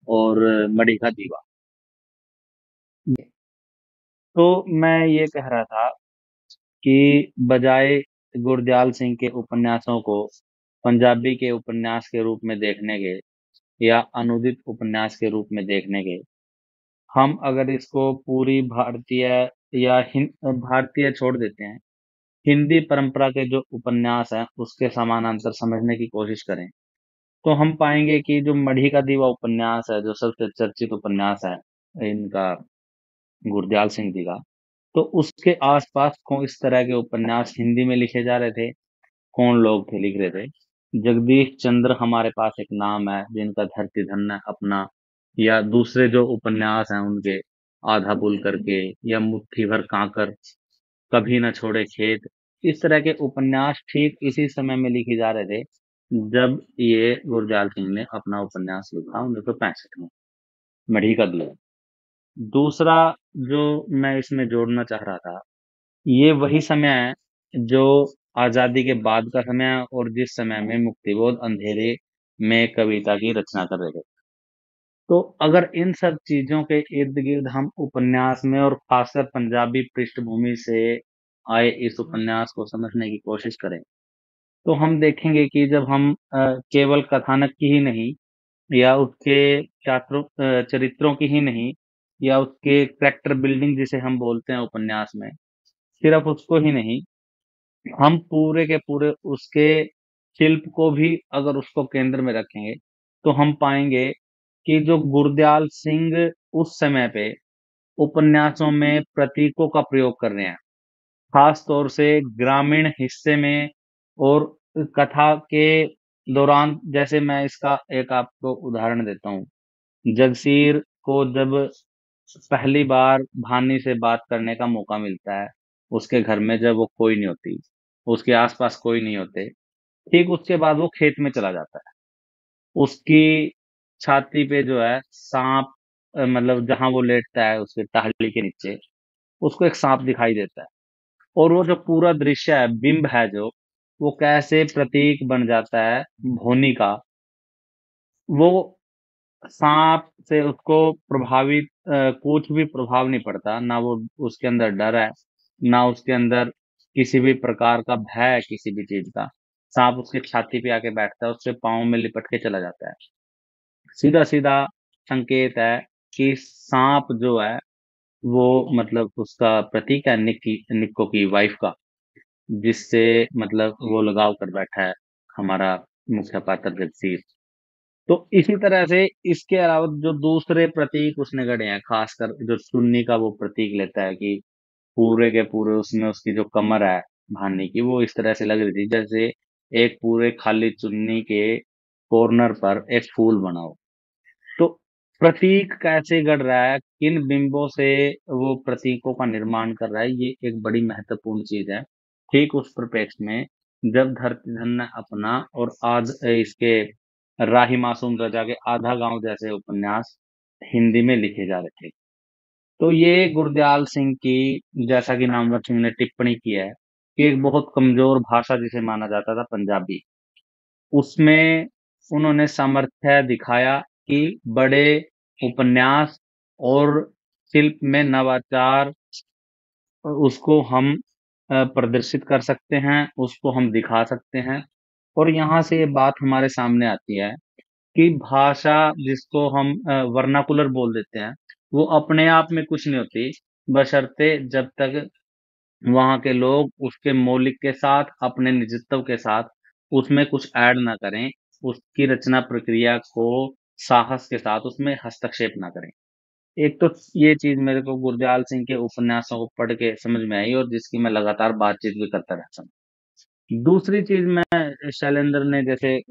और मढ़ी का दीवा। तो मैं ये कह रहा था कि बजाय गुरदयाल सिंह के उपन्यासों को पंजाबी के उपन्यास के रूप में देखने के या अनुदित उपन्यास के रूप में देखने के, हम अगर इसको पूरी भारतीय या भारतीय छोड़ देते हैं, हिंदी परंपरा के जो उपन्यास हैं उसके समानांतर समझने की कोशिश करें तो हम पाएंगे कि जो मढ़ी का दीवा उपन्यास है, जो सबसे चर्चित उपन्यास है इनका, गुरदयाल सिंह जी का, तो उसके आसपास इस तरह के उपन्यास हिंदी में लिखे जा रहे थे, कौन लोग थे लिख रहे थे। जगदीश चंद्र हमारे पास एक नाम है जिनका धरती धन्य अपना, या दूसरे जो उपन्यास हैं उनके, आधा पुल करके, या मुट्ठी भर कांकर, कभी न छोड़े खेत, इस तरह के उपन्यास ठीक इसी समय में लिखे जा रहे थे जब ये गुरजाल सिंह ने अपना उपन्यास लिखा 1965 में, मढ़ी का दूल्हा। दूसरा जो मैं इसमें जोड़ना चाह रहा था, ये वही समय है जो आजादी के बाद का समय है और जिस समय में मुक्तिबोध अंधेरे में कविता की रचना कर रहे थे। तो अगर इन सब चीजों के इर्द गिर्द हम उपन्यास में और खासकर पंजाबी पृष्ठभूमि से आए इस उपन्यास को समझने की कोशिश करें, तो हम देखेंगे कि जब हम केवल कथानक की ही नहीं, या उसके चरित्रों की ही नहीं, या उसके कैरेक्टर बिल्डिंग जिसे हम बोलते हैं उपन्यास में, सिर्फ उसको ही नहीं, हम पूरे के पूरे उसके शिल्प को भी अगर उसको केंद्र में रखेंगे, तो हम पाएंगे कि जो गुरदयाल सिंह उस समय पे उपन्यासों में प्रतीकों का प्रयोग कर रहे हैं, खास तौर से ग्रामीण हिस्से में, और कथा के दौरान, जैसे मैं इसका एक आपको उदाहरण देता हूँ। जगसीर को जब पहली बार भानी से बात करने का मौका मिलता है, उसके घर में जब वो कोई नहीं होती, उसके आसपास कोई नहीं होते, ठीक उसके बाद वो खेत में चला जाता है। उसकी छाती पे जो है सांप, मतलब जहां वो लेटता है उसके टाहली के नीचे, उसको एक सांप दिखाई देता है। और वो जो पूरा दृश्य है, बिंब है जो, वो कैसे प्रतीक बन जाता है भोनी का। वो सांप से उसको प्रभावित कुछ भी प्रभाव नहीं पड़ता, ना वो उसके अंदर डर है, ना उसके अंदर किसी भी प्रकार का भय है किसी भी चीज का। सांप उसकी छाती पे आके बैठता है, उसके पाँव में लिपट के चला जाता है। सीधा सीधा संकेत है कि सांप जो है वो, मतलब उसका प्रतीक है निक्को की वाइफ का, जिससे मतलब वो लगाव कर बैठा है हमारा मुख्य पात्र जगसीर। तो इसी तरह से इसके अलावा जो दूसरे प्रतीक उसने गढ़े हैं, खासकर जो चुन्नी का वो प्रतीक लेता है कि पूरे के पूरे उसमें उसकी जो कमर है भानी की, वो इस तरह से लग रही थी जैसे एक पूरे खाली चुन्नी के कॉर्नर पर एक फूल बना हो। तो प्रतीक कैसे गढ़ रहा है, किन बिंबों से वो प्रतीकों का निर्माण कर रहा है, ये एक बड़ी महत्वपूर्ण चीज है। ठीक उस परिप्रेक्ष्य में जब धरती धन्य अपना और आज इसके राही मासूम रजा के आधा गांव जैसे उपन्यास हिंदी में लिखे जा रहे थे, तो ये गुरदयाल सिंह की, जैसा कि नामवर सिंह ने टिप्पणी की है कि एक बहुत कमजोर भाषा जिसे माना जाता था पंजाबी, उसमें उन्होंने सामर्थ्य दिखाया कि बड़े उपन्यास और शिल्प में नवाचार, उसको हम प्रदर्शित कर सकते हैं, उसको हम दिखा सकते हैं। और यहाँ से ये बात हमारे सामने आती है कि भाषा जिसको हम वर्नाकुलर बोल देते हैं, वो अपने आप में कुछ नहीं होती, बशर्ते जब तक वहाँ के लोग उसके मौलिक के साथ, अपने निजत्व के साथ उसमें कुछ ऐड ना करें, उसकी रचना प्रक्रिया को साहस के साथ उसमें हस्तक्षेप ना करें। एक तो ये चीज मेरे को गुरदयाल सिंह के उपन्यासों को पढ़ के समझ में आई, और जिसकी मैं लगातार बातचीत भी करता रहता हूँ। दूसरी चीज, मैं शैलेंद्र ने जैसे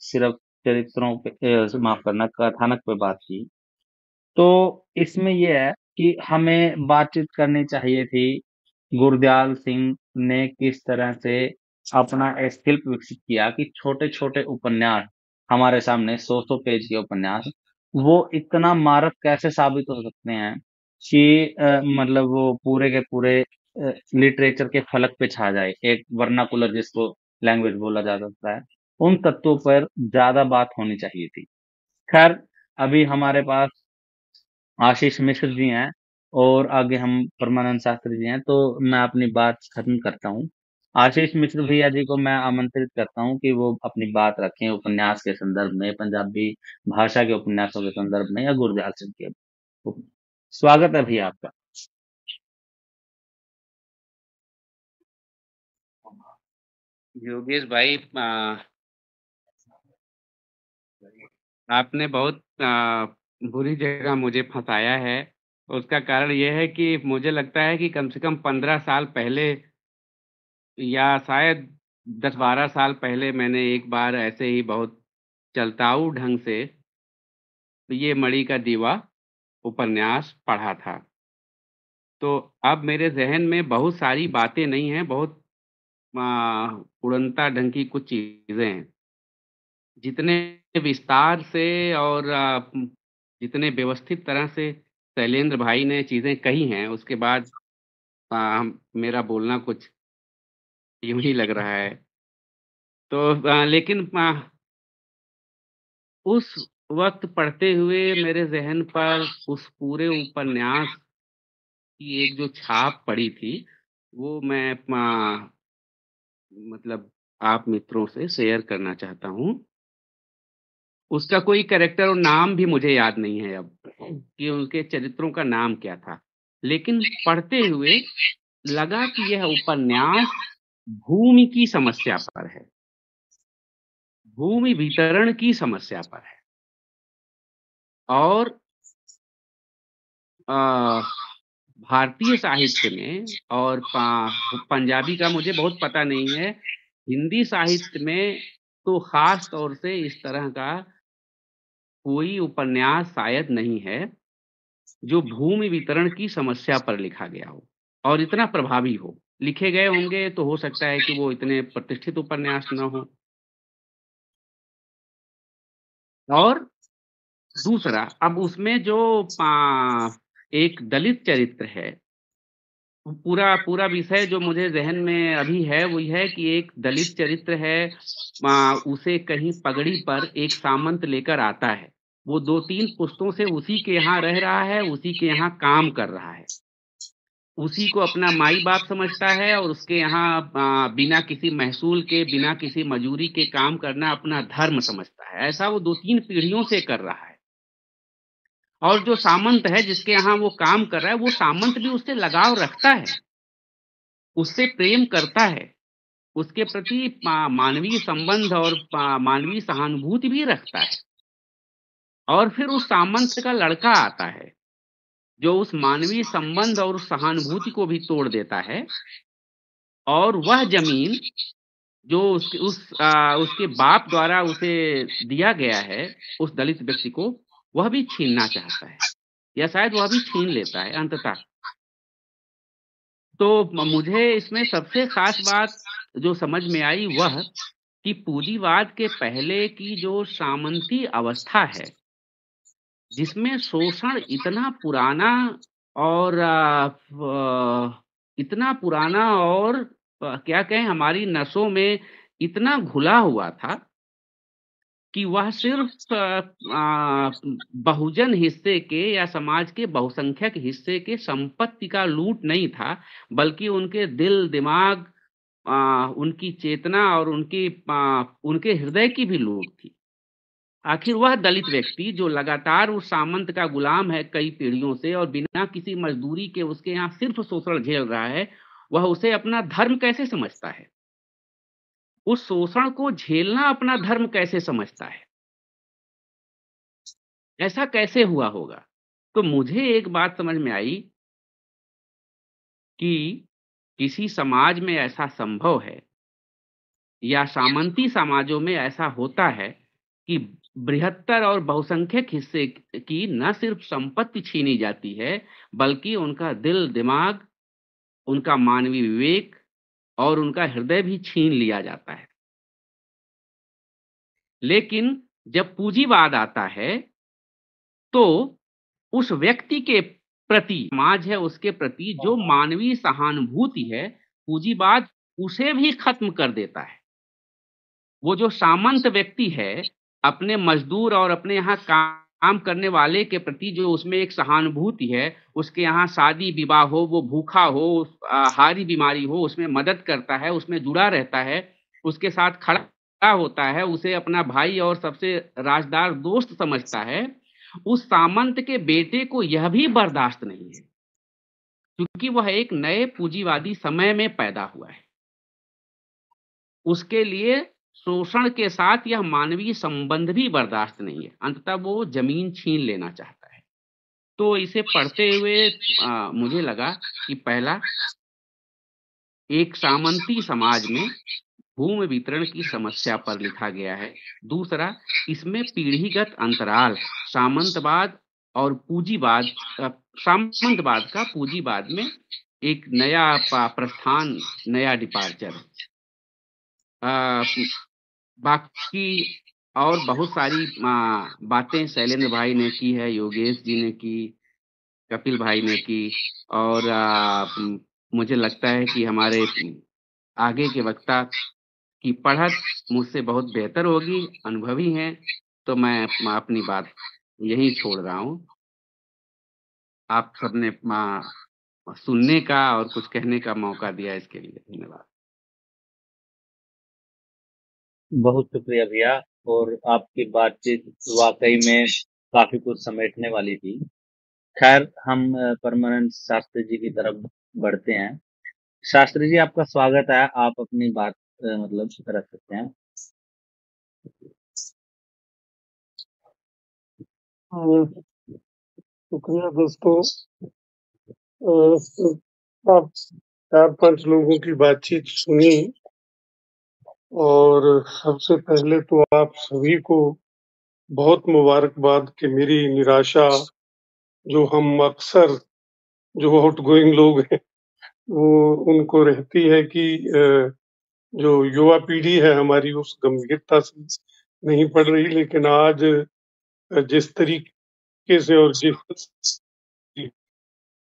सिर्फ चरित्रों पे, माफ करना, कथानक पे बात की, तो इसमें यह है कि हमें बातचीत करनी चाहिए थी गुरदयाल सिंह ने किस तरह से अपना एक शिल्प विकसित किया कि छोटे छोटे उपन्यास हमारे सामने, 100 पेज के उपन्यास, वो इतना मारक कैसे साबित हो सकते हैं कि मतलब वो पूरे के पूरे लिटरेचर के फलक पे छा जाए, एक वर्नाकुलर जिसको लैंग्वेज बोला जा सकता है। उन तत्वों पर ज्यादा बात होनी चाहिए थी। खैर, अभी हमारे पास आशीष मिश्र जी हैं और आगे हम परमानंद शास्त्री जी हैं, तो मैं अपनी बात खत्म करता हूँ। आशीष मिश्र भैया जी को मैं आमंत्रित करता हूँ कि वो अपनी बात रखें उपन्यास के संदर्भ में, पंजाबी भाषा के उपन्यासों के संदर्भ में, या गुरदयाल सिंह के। स्वागत है भैया आपका। योगेश भाई, आपने बहुत बुरी जगह मुझे फंसाया है। उसका कारण यह है कि मुझे लगता है कि कम से कम 15 साल पहले, या शायद 10-12 साल पहले मैंने एक बार ऐसे ही बहुत चलताऊ ढंग से ये मणि का दीवा उपन्यास पढ़ा था। तो अब मेरे ज़हन में बहुत सारी बातें नहीं हैं, बहुत उड़नता ढंग की कुछ चीज़ें हैं। जितने विस्तार से और जितने व्यवस्थित तरह से शैलेंद्र भाई ने चीज़ें कही हैं, उसके बाद मेरा बोलना कुछ यूँ ही लग रहा है। तो लेकिन उस वक़्त पढ़ते हुए मेरे ज़हन पर उस पूरे उपन्यास की एक जो छाप पड़ी थी, वो मैं मतलब आप मित्रों से शेयर करना चाहता हूँ। उसका कोई कैरेक्टर और नाम भी मुझे याद नहीं है अब कि उनके चरित्रों का नाम क्या था। लेकिन पढ़ते हुए लगा कि यह उपन्यास भूमि की समस्या पर है, भूमि वितरण की समस्या पर है। और भारतीय साहित्य में और पंजाबी का मुझे बहुत पता नहीं है, हिंदी साहित्य में तो ख़ास तौर से इस तरह का कोई उपन्यास शायद नहीं है, जो भूमि वितरण की समस्या पर लिखा गया हो और इतना प्रभावी हो। लिखे गए होंगे तो हो सकता है कि वो इतने प्रतिष्ठित उपन्यास न हों। और दूसरा, अब उसमें जो एक दलित चरित्र है, पूरा पूरा विषय जो मुझे ज़हन में अभी है, वो ये है कि एक दलित चरित्र है, उसे कहीं पगड़ी पर एक सामंत लेकर आता है। वो 2-3 पुश्तों से उसी के यहाँ रह रहा है, उसी के यहाँ काम कर रहा है। उसी को अपना माई-बाप समझता है और उसके यहाँ बिना किसी महसूल के, बिना किसी मजूरी के काम करना अपना धर्म समझता है। ऐसा वो 2-3 पीढ़ियों से कर रहा है। और जो सामंत है, जिसके यहाँ वो काम कर रहा है, वो सामंत भी उससे लगाव रखता है, उससे प्रेम करता है, उसके प्रति मानवीय संबंध और मानवीय सहानुभूति भी रखता है। और फिर उस सामंत का लड़का आता है, जो उस मानवीय संबंध और उस सहानुभूति को भी तोड़ देता है और वह ज़मीन जो उसके बाप द्वारा उसे दिया गया है, उस दलित व्यक्ति को, वह भी छीनना चाहता है या शायद वह भी छीन लेता है अंततः। तो मुझे इसमें सबसे ख़ास बात जो समझ में आई वह कि पूंजीवाद के पहले की जो सामंती अवस्था है, जिसमें शोषण इतना पुराना और इतना पुराना और क्या कहें, हमारी नसों में इतना घुला हुआ था कि वह सिर्फ बहुजन हिस्से के या समाज के बहुसंख्यक हिस्से के संपत्ति का लूट नहीं था, बल्कि उनके दिल, दिमाग, उनकी चेतना और उनके हृदय की भी लूट थी। आखिर वह दलित व्यक्ति जो लगातार उस सामंत का गुलाम है कई पीढ़ियों से और बिना किसी मजदूरी के उसके यहाँ सिर्फ शोषण झेल रहा है, वह उसे अपना धर्म कैसे समझता है? उस शोषण को झेलना अपना धर्म कैसे समझता है? ऐसा कैसे हुआ होगा? तो मुझे एक बात समझ में आई कि किसी समाज में ऐसा संभव है या सामंती समाजों में ऐसा होता है कि बृहत्तर और बहुसंख्यक हिस्से की न सिर्फ संपत्ति छीनी जाती है, बल्कि उनका दिल, दिमाग, उनका मानवीय विवेक और उनका हृदय भी छीन लिया जाता है। लेकिन जब पूंजीवाद आता है, तो उस व्यक्ति के प्रति, समाज है उसके प्रति जो मानवीय सहानुभूति है, पूंजीवाद उसे भी खत्म कर देता है। वो जो सामंत व्यक्ति है, अपने मजदूर और अपने यहाँ काम करने वाले के प्रति जो उसमें एक सहानुभूति है, उसके यहाँ शादी-विवाह हो, वो भूखा हो, हारी बीमारी हो, उसमें मदद करता है, उसमें जुड़ा रहता है, उसके साथ खड़ा होता है, उसे अपना भाई और सबसे राजदार दोस्त समझता है। उस सामंत के बेटे को यह भी बर्दाश्त नहीं है, क्योंकि वह एक नए पूंजीवादी समय में पैदा हुआ है। उसके लिए शोषण के साथ यह मानवीय संबंध भी बर्दाश्त नहीं है। अंततः वो जमीन छीन लेना चाहता है। तो इसे पढ़ते हुए मुझे लगा कि पहला, एक सामंती समाज में भूमि वितरण की समस्या पर लिखा गया है। दूसरा, इसमें पीढ़ीगत अंतराल, सामंतवाद और पूंजीवाद, सामंतवाद का पूंजीवाद में एक नया प्रस्थान, नया डिपार्चर। बाकी और बहुत सारी बातें शैलेंद्र भाई ने की है, योगेश जी ने की, कपिल भाई ने की, और मुझे लगता है कि हमारे आगे के वक्ता की पढ़त मुझसे बहुत बेहतर होगी, अनुभवी हैं, तो मैं अपनी बात यहीं छोड़ रहा हूँ। आप सबने सुनने का और कुछ कहने का मौका दिया, इसके लिए धन्यवाद। बहुत शुक्रिया भैया, और आपकी बातचीत वाकई में काफी कुछ समेटने वाली थी। खैर, हम परमानंद शास्त्री जी की तरफ बढ़ते हैं। शास्त्री जी, आपका स्वागत है, आप अपनी बात मतलब रख सकते हैं। शुक्रिया दोस्तों। आप 4-5 लोगों की बातचीत सुनी, और सबसे पहले तो आप सभी को बहुत मुबारकबाद कि मेरी निराशा, जो हम अक्सर जो आउटगोइंग लोग हैं वो उनको रहती है कि जो युवा पीढ़ी है हमारी उस गंभीरता से नहीं पढ़ रही, लेकिन आज जिस तरीके से और जिस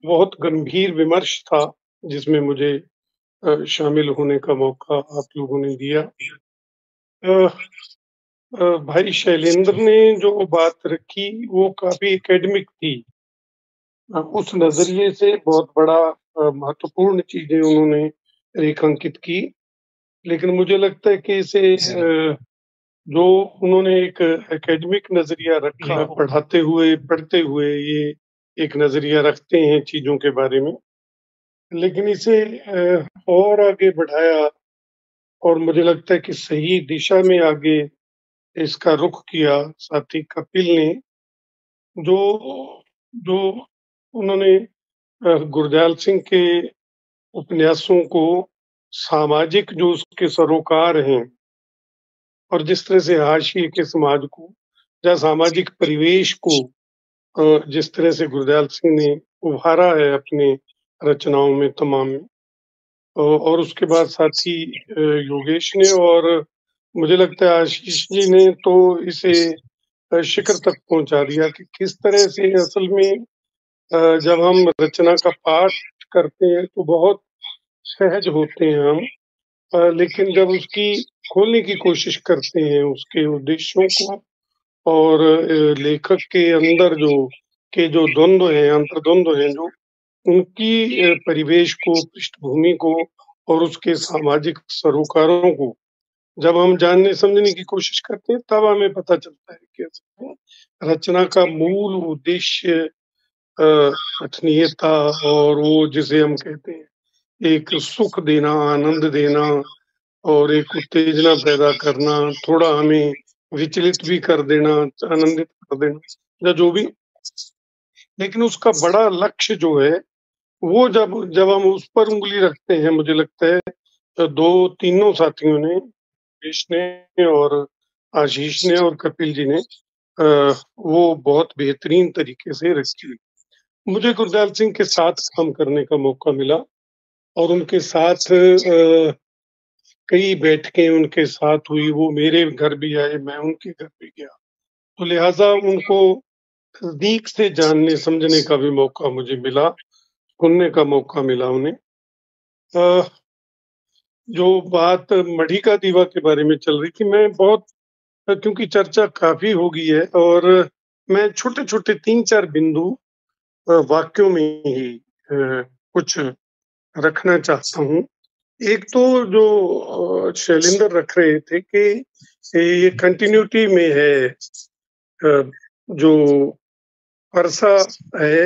बहुत गंभीर विमर्श था जिसमें मुझे शामिल होने का मौका आप लोगों ने दिया। भाई शैलेंद्र ने जो बात रखी वो काफी एकेडमिक थी। उस नजरिए से बहुत बड़ा महत्वपूर्ण चीजें उन्होंने रेखांकित की, लेकिन मुझे लगता है कि इसे जो उन्होंने एक एकेडमिक नजरिया रखा, पढ़ाते हुए पढ़ते हुए ये एक नजरिया रखते हैं चीजों के बारे में, लेकिन इसे और आगे बढ़ाया और मुझे लगता है कि सही दिशा में आगे इसका रुख किया साथी कपिल ने। जो जो उन्होंने गुरदयाल सिंह के उपन्यासों को सामाजिक जो उसके सरोकार हैं और जिस तरह से हाशिए के समाज को या सामाजिक परिवेश को जिस तरह से गुरदयाल सिंह ने उभारा है अपने रचनाओं में तमाम में, और उसके बाद साथी योगेश ने और मुझे लगता है आशीष जी ने तो इसे शिखर तक पहुंचा दिया कि किस तरह से असल में जब हम रचना का पाठ करते हैं तो बहुत सहज होते हैं हम, लेकिन जब उसकी खोलने की कोशिश करते हैं उसके उद्देश्यों को और लेखक के अंदर जो द्वंद्व हैं, अंतर्द्वंद्व हैं, जो उनकी परिवेश को, पृष्ठभूमि को और उसके सामाजिक सरोकारों को जब हम जानने समझने की कोशिश करते हैं तब हमें पता चलता है कि रचना का मूल उद्देश्य पठनीयता और वो जिसे हम कहते हैं एक सुख देना, आनंद देना और एक उत्तेजना पैदा करना, थोड़ा हमें विचलित भी कर देना, आनंदित कर देना या जो भी, लेकिन उसका बड़ा लक्ष्य जो है वो जब हम उस पर उंगली रखते हैं, मुझे लगता है तीनों साथियों ने, योगेश ने और आशीष ने और कपिल जी ने वो बहुत बेहतरीन तरीके से रखी। मुझे गुरदयाल सिंह के साथ काम करने का मौका मिला और उनके साथ कई बैठकें उनके साथ हुई, वो मेरे घर भी आए, मैं उनके घर भी गया, तो लिहाजा उनको नजदीक से जानने समझने का भी मौका मुझे मिला, सुनने का मौका मिला उन्हें। जो बात मढ़ी का दीवा के बारे में चल रही थी, मैं बहुत, क्योंकि चर्चा काफी हो गई है और मैं छोटे छोटे 3-4 बिंदु वाक्यों में ही कुछ रखना चाहता हूँ। एक तो जो शैलेंद्र रख रहे थे कि ये कंटिन्यूटी में है, जो परसा है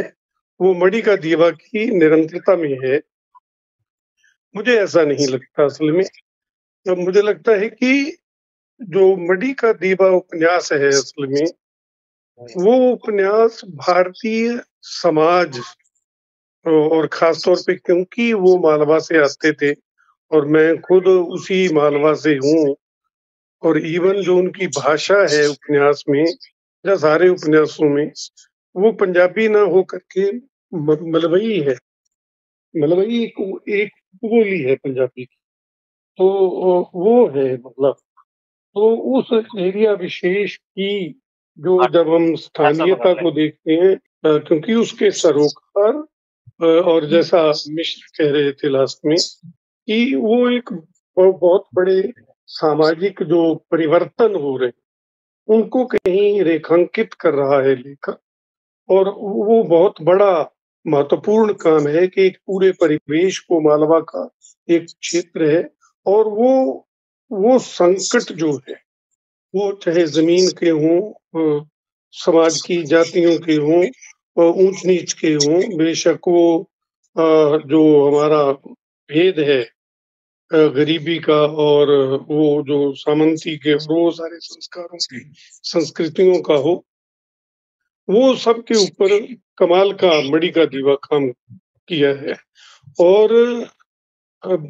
वो मढ़ी का दीवा की निरंतरता में है। मुझे ऐसा नहीं लगता असल में। मुझे लगता है कि जो मढ़ी का दीवा उपन्यास है असल में वो उपन्यास भारतीय समाज और खासतौर पे क्योंकि वो मालवा से आते थे और मैं खुद उसी मालवा से हूँ। और इवन जो उनकी भाषा है उपन्यास में या सारे उपन्यासों में, वो पंजाबी ना हो करके मलवई है। मलवई एक बोली है पंजाबी की, तो वो है मतलब। तो उस एरिया विशेष की जो जब हम स्थानीयता को देखते हैं, क्योंकि उसके सरोकार और जैसा मिश्र कह रहे थे लास्ट में कि वो एक बहुत बड़े सामाजिक जो परिवर्तन हो रहे उनको कहीं रेखांकित कर रहा है लेखक। और वो बहुत बड़ा महत्वपूर्ण काम है कि एक पूरे परिवेश को, मालवा का एक क्षेत्र है, और वो संकट जो है, वो चाहे जमीन के हों, समाज की जातियों के हों, ऊंच नीच के हों, बेशक वो जो हमारा भेद है गरीबी का, और वो जो सामंती के वो सारे संस्कारों की संस्कृतियों का हो, वो सब के ऊपर कमाल का मणि का दीवा काम किया है। और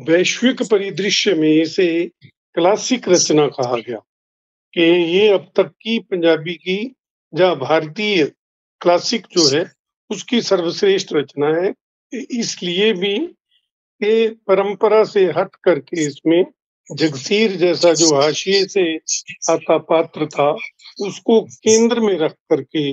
वैश्विक परिदृश्य में इसे क्लासिक रचना कहा गया कि ये अब तक की पंजाबी की या भारतीय क्लासिक जो है उसकी सर्वश्रेष्ठ रचना है। इसलिए भी कि परंपरा से हट करके इसमें जगसीर जैसा जो हाशिए से आता पात्र था उसको केंद्र में रख करके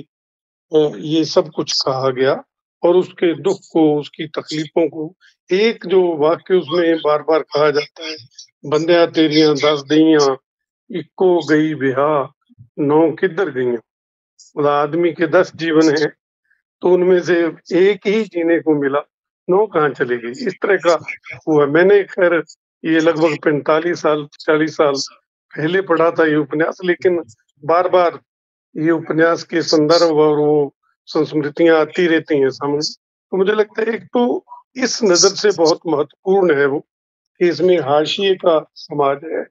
ये सब कुछ कहा गया। और उसके दुख को, उसकी तकलीफों को, एक जो वाक्य उसमें बार बार कहा जाता है, बंदिया तेरियां 10 दइयां इक्को गई बिहा 9 किधर गईयां। मतलब आदमी के 10 जीवन है तो उनमें से एक ही जीने को मिला, 9 कहाँ चली गई। इस तरह का हुआ। मैंने खैर ये लगभग 45 साल 40 साल पहले पढ़ा था ये उपन्यास, लेकिन बार बार ये उपन्यास के संदर्भ और वो संस्मृतियां आती रहती हैं सामने। तो मुझे लगता है एक तो इस नजर से बहुत महत्वपूर्ण है वो कि इसमें हाशिए का समाज है।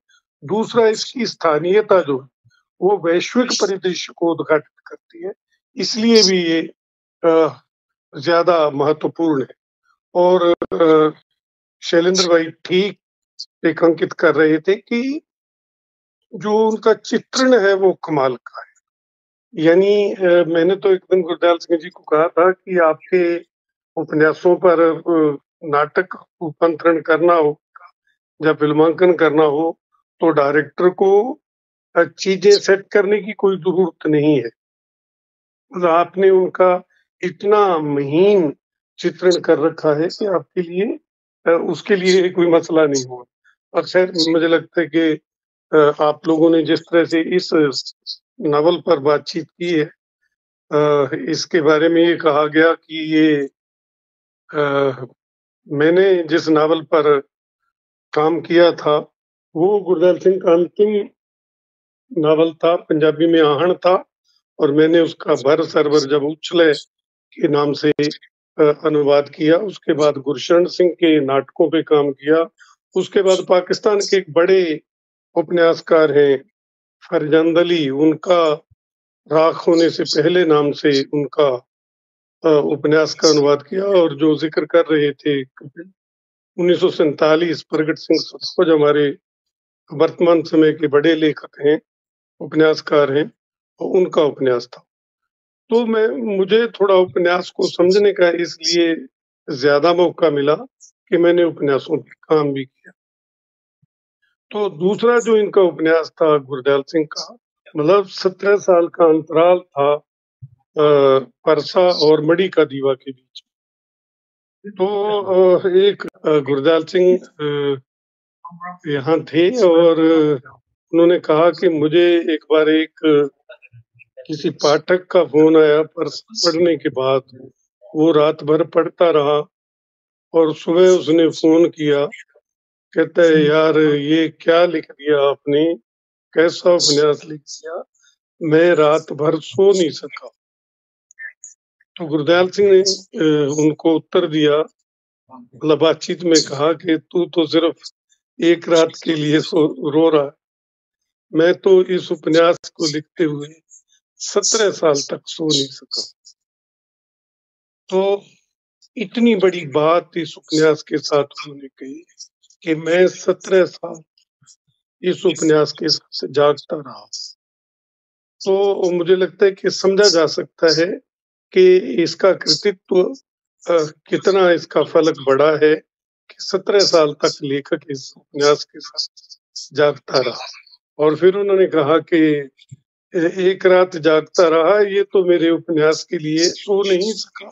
दूसरा, इसकी स्थानीयता जो है वो वैश्विक परिदृश्य को उद्घाटित करती है, इसलिए भी ये ज्यादा महत्वपूर्ण है। और शैलेंद्र भाई ठीक रेखांकित कर रहे थे कि जो उनका चित्रण है वो कमाल का है। यानी मैंने तो एक दिन गुरदयाल सिंह जी को कहा था कि आपके उपन्यासों पर नाटक रूपांतरण करना हो या फिल्मांकन करना हो तो डायरेक्टर को चीजें सेट करने की कोई जरूरत नहीं है। मतलब आपने उनका इतना महीन चित्रण कर रखा है कि आपके लिए उसके लिए कोई मसला नहीं हुआ। और खैर मुझे लगता है कि आप लोगों ने जिस तरह से इस नावल पर बातचीत की है, इसके बारे में ये कहा गया कि ये मैंने जिस नावल पर काम किया था वो गुरदयाल सिंह का अंतिम नावल था, पंजाबी में आहन था, और मैंने उसका भर सरवर जब उछले के नाम से अनुवाद किया। उसके बाद गुरशरण सिंह के नाटकों पे काम किया। उसके बाद पाकिस्तान के एक बड़े उपन्यासकार हैं फरजंद अली, उनका राख होने से पहले नाम से उनका उपन्यास का अनुवाद किया। और जो जिक्र कर रहे थे 1947 प्रगट सिंह सतखोज हमारे वर्तमान समय के बड़े लेखक हैं, उपन्यासकार हैं, और उनका उपन्यास था। तो मुझे थोड़ा उपन्यास को समझने का इसलिए ज्यादा मौका मिला कि मैंने उपन्यासों पे काम भी किया। तो दूसरा जो इनका उपन्यास था गुरदयाल सिंह का, मतलब 17 साल का अंतराल था परसा और मणि का दीवा के बीच। तो एक गुरदयाल सिंह यहाँ थे और उन्होंने कहा कि मुझे एक बार किसी पाठक का फोन आया परसा पढ़ने के बाद, वो रात भर पढ़ता रहा और सुबह उसने फोन किया, कहता है यार ये क्या लिख दिया आपने, कैसा उपन्यास लिख दिया, मैं रात भर सो नहीं सका। तो गुरदयाल सिंह ने उनको उत्तर दिया, मतलब बातचीत में कहा कि तू तो सिर्फ एक रात के लिए रो रहा है, मैं तो इस उपन्यास को लिखते हुए 17 साल तक सो नहीं सका। तो इतनी बड़ी बात इस उपन्यास के साथ उन्होंने कही कि मैं 17 साल इस उपन्यास के साथ जागता रहा। तो मुझे लगता है कि समझा जा सकता है कि इसका कृतित्व कितना इसका फलक बड़ा है कि 17 साल तक लेखक इस उपन्यास के साथ जागता रहा। और फिर उन्होंने कहा कि एक रात जागता रहा, ये तो मेरे उपन्यास के लिए सो नहीं सका,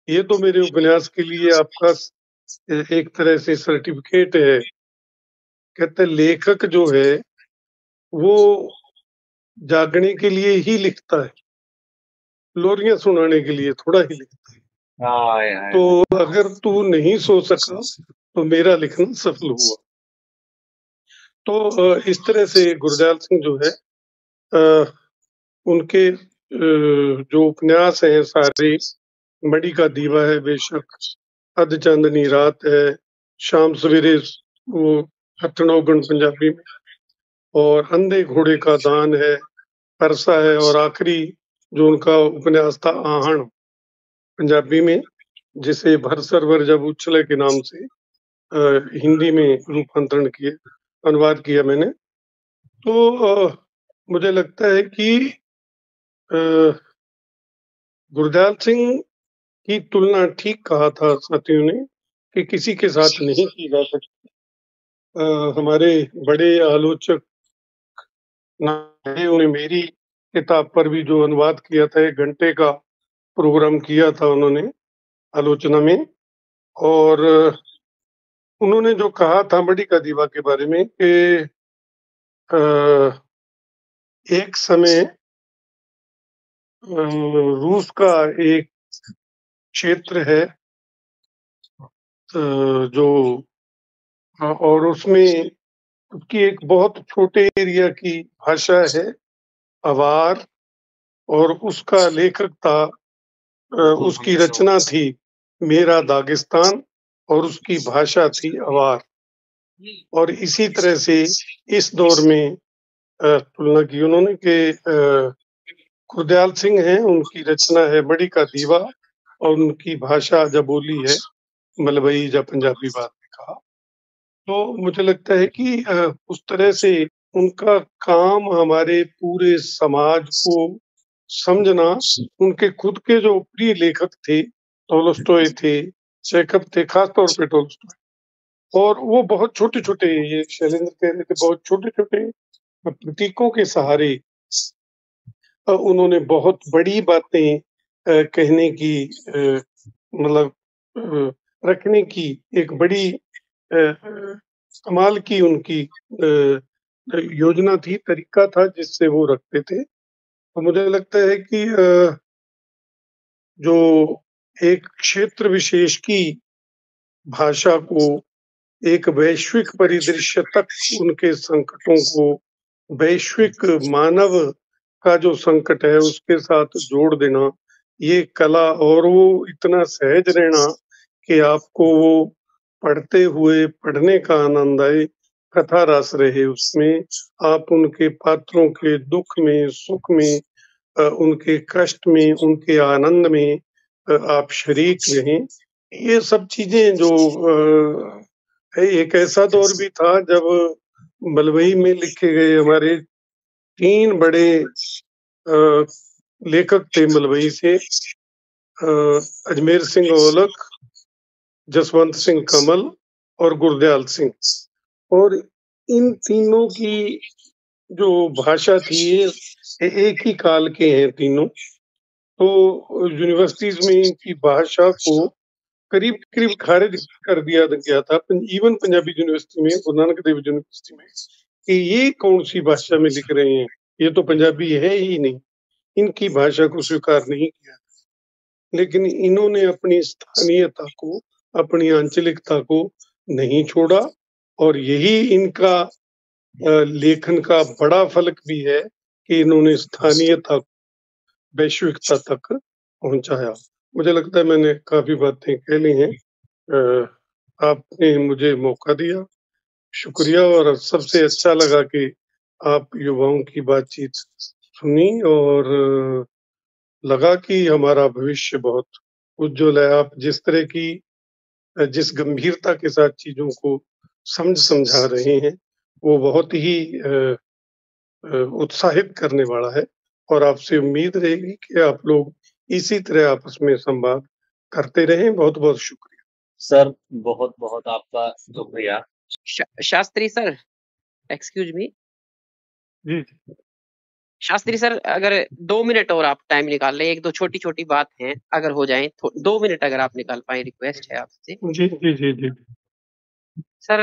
ये तो मेरे उपन्यास के लिए आपका एक तरह से सर्टिफिकेट है। कहते लेखक जो है वो जागने के लिए ही लिखता है, लोरियां सुनाने के लिए थोड़ा ही लिखता है। तो अगर तू नहीं सो सका तो मेरा लिखना सफल हुआ। तो इस तरह से गुरदयाल सिंह जो है उनके जो उपन्यास हैं सारे, मणि का दीवा है बेशक, अध चांदनी रात है, शाम सवेरे वो हथनौगण पंजाबी में, और अंधे घोड़े का दान है, परसा है, और आखिरी जो उनका उपन्यास था आहन पंजाबी में, जिसे भर सरवर जब उछले के नाम से हिंदी में रूपांतरण किए, अनुवाद किया मैंने। तो मुझे लगता है कि गुरदयाल सिंह की तुलना, ठीक कहा था साथियों ने, कि किसी के साथ नहीं की जा सकती। हमारे बड़े आलोचक उन्हें मेरी किताब पर भी जो अनुवाद किया था, 1 घंटे का प्रोग्राम किया था उन्होंने आलोचना में, और उन्होंने जो कहा था मणि का दीवा के बारे में कि एक समय रूस का एक क्षेत्र है जो, और उसमें उसकी एक बहुत छोटे एरिया की भाषा है अवार, और उसका लेखक था, उसकी रचना थी मेरा दागिस्तान, और उसकी भाषा थी अवार। और इसी तरह से इस दौर में तुलना की उन्होंने कि गुरदयाल सिंह हैं, उनकी रचना है मणि का दीवा, और उनकी भाषा जब बोली है मलवई या पंजाबी बात में कहा। तो मुझे लगता है कि उस तरह से उनका काम हमारे पूरे समाज को समझना, उनके खुद के जो प्रिय लेखक थे, टोल्स्टॉय थे, चेखव थे, खासतौर पे टोल्स्टॉय, और वो बहुत छोटे छोटे, ये शैलेंद्र कह रहे थे, बहुत छोटे छोटे प्रतीकों के सहारे उन्होंने बहुत बड़ी बातें कहने की, मतलब रखने की एक बड़ी कमाल की उनकी योजना थी, तरीका था जिससे वो रखते थे। तो मुझे लगता है कि जो एक क्षेत्र विशेष की भाषा को एक वैश्विक परिदृश्य तक, उनके संकटों को वैश्विक मानव का जो संकट है उसके साथ जोड़ देना, ये कला, और वो इतना सहज रहना कि आपको वो पढ़ते हुए पढ़ने का आनंद आए, कथा रस रहे उसमें, आप उनके पात्रों के दुख में, सुख में, उनके कष्ट में, उनके आनंद में आप शरीक रहें। ये सब चीजें जो एक ऐसा दौर भी था जब मलवई में लिखे गए हमारे 3 बड़े लेखक थे मलवई से, अजमेर सिंह औलख, जसवंत सिंह कमल और गुरदयाल सिंह, और इन तीनों की जो भाषा थी, ये एक ही काल के हैं तीनों। तो यूनिवर्सिटीज में इनकी भाषा को करीब करीब खारिज कर दिया गया था, इवन पंजाबी यूनिवर्सिटी में, गुरु नानक देव यूनिवर्सिटी में, कि ये कौन सी भाषा में लिख रहे हैं, ये तो पंजाबी है ही नहीं, इनकी भाषा को स्वीकार नहीं किया। लेकिन इन्होंने अपनी स्थानीयता को, अपनी आंचलिकता को नहीं छोड़ा, और यही इनका लेखन का बड़ा फलक भी है कि इन्होंने स्थानीयता वैश्विकता तक पहुंचाया। मुझे लगता है मैंने काफी बातें कह ली हैं, आपने मुझे मौका दिया, शुक्रिया। और सबसे अच्छा लगा कि आप युवाओं की बातचीत सुनी, और लगा कि हमारा भविष्य बहुत उज्जवल है। आप जिस तरह की, जिस गंभीरता के साथ चीजों को समझा रहे हैं वो बहुत ही उत्साहित करने वाला है और आपसे उम्मीद रहेगी कि आप लोग इसी तरह आपस में संवाद करते रहें। बहुत-बहुत शुक्रिया। सर बहुत-बहुत आपका शुक्रिया। Shastri sir, excuse me. जी। शास्त्री सर, अगर 2 मिनट और आप टाइम निकाल लें, 1-2 छोटी-छोटी बात हैं, अगर हो जाएँ तो 2 मिनट अगर आप निकाल पाएँ, रिक्वेस्ट है आपसे। जी। सर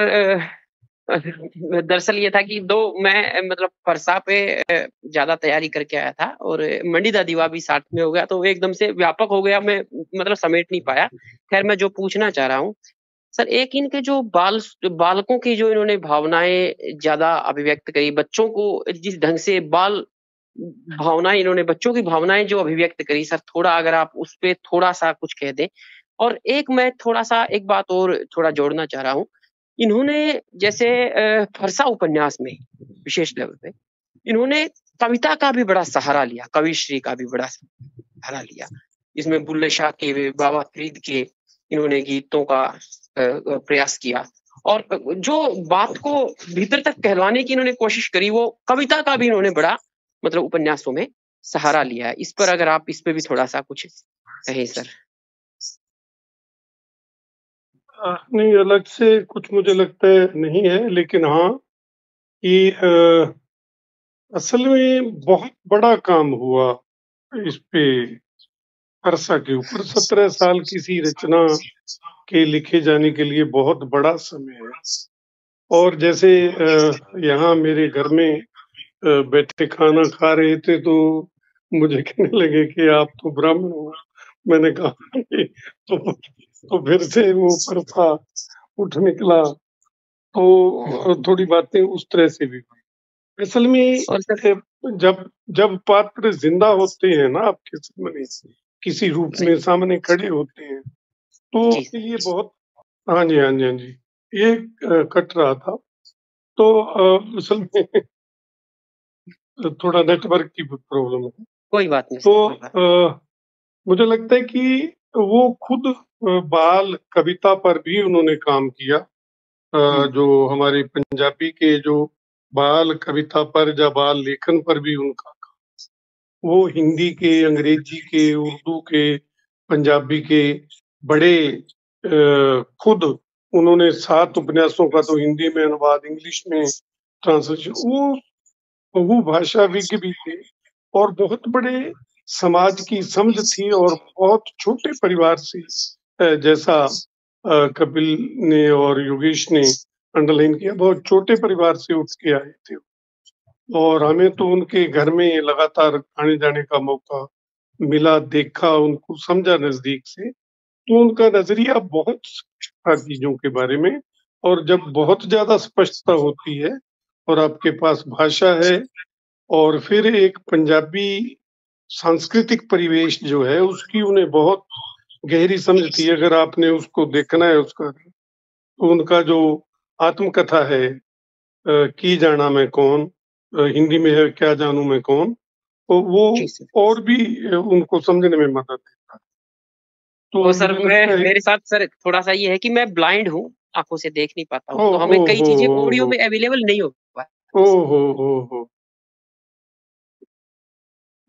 दरअसल ये था कि मैं मतलब परसा पे ज़्यादा तैयारी करके आया था और मंडी दा दीवा भी साथ में हो गया, तो एकदम से व्यापक हो गया, मैं मतलब समेट नहीं पाया। खैर मैं जो पूछना चाह रहा हूँ, सर एक इनके जो बालकों की जो इन्होंने भावनाएँ ज़्यादा अभिव्यक्त करी, बच्चों को जिस ढंग से भावनाएँ इन्होंने बच्चों की भावनाएँ जो अभिव्यक्त करी, सर थोड़ा अगर आप उस पे थोड़ा-सा कुछ कह दें। और एक मैं थोड़ा-सा एक बात और थोड़ा जोड़ना चाह रहा हूँ। इन्होंने जैसे फरसा उपन्यास में विशेष लेवल पे इन्होंने कविता का भी बड़ा सहारा लिया, कविश्री का भी बड़ा सहारा लिया। इसमें बुल्ले शाह के, बाबा फरीद के इन्होंने गीतों का प्रयास किया और जो बात को भीतर तक कहलाने की इन्होंने कोशिश करी, वो कविता का भी इन्होंने बड़ा मतलब उपन्यासों में सहारा लिया है। इस पर अगर आप इस पे भी थोड़ा-सा कुछ कहें सर। नहीं, अलग से कुछ मुझे लगता है नहीं है, लेकिन हाँ कि असल में बहुत बड़ा काम हुआ इस पे फरसा के ऊपर। 17 साल किसी रचना के लिखे जाने के लिए बहुत बड़ा समय है। और जैसे यहाँ मेरे घर में बैठे खाना खा रहे थे तो मुझे कहने लगे कि आप तो ब्राह्मण हो। मैंने कहा नहीं, तो फिर से वो फरसा उठ निकला। तो थोड़ी बातें उस तरह से भी हुई। असल में और सर जब जब पात्र जिंदा होते हैं ना आपके सामने, किसी रूप में सामने खड़े होते हैं, तो जी सर। ये बहुत हाँ जी, ये कट रहा था। तो असल में थोड़ा नेटवर्क की प्रॉब्लम है। कोई बात नहीं तो सर, कोई बात मुझे लगता है कि वो खुद बाल कविता पर भी उन्होंने काम किया। जो हमारे पंजाबी के जो बाल कविता पर या बाल लेखन पर भी उनका, वो हिंदी के, अंग्रेजी के, उर्दू के, पंजाबी के बड़े खुद उन्होंने 7 उपन्यासों का तो हिंदी में अनुवाद, इंग्लिश में ट्रांसलेशन, वो भाषाविद भी थे और बहुत बड़े समाज की समझ थी और बहुत छोटे परिवार से जैसा कपिल ने और योगेश ने अंडरलाइन किया, बहुत छोटे परिवार से उठ के आए थे और हमें तो उनके घर में लगातार आने जाने का मौका मिला, देखा, उनको समझा नजदीक से। तो उनका नजरिया बहुत था चीजों के बारे में। और जब बहुत ज्यादा स्पष्टता होती है और आपके पास भाषा है और फिर एक पंजाबी सांस्कृतिक परिवेश जो है उसकी उन्हें बहुत गहरी समझ थी। अगर आपने उसको देखना है उसका, तो उनका जो आत्मकथा है की जाना मैं कौन, हिंदी में है क्या जानूं मैं कौन, तो वो जी सर। और भी उनको समझने में मदद देता है। तो सर मुझे लगता है मेरे साथ सर थोड़ा-सा ये है कि मैं ब्लाइंड हूँ, आँखों से देख नहीं पाता हूँ, ओ तो हमें ओ कई हो चीज़ें हो ऑडियो हो में अवेलेबल नहीं हो ओ पाती। हो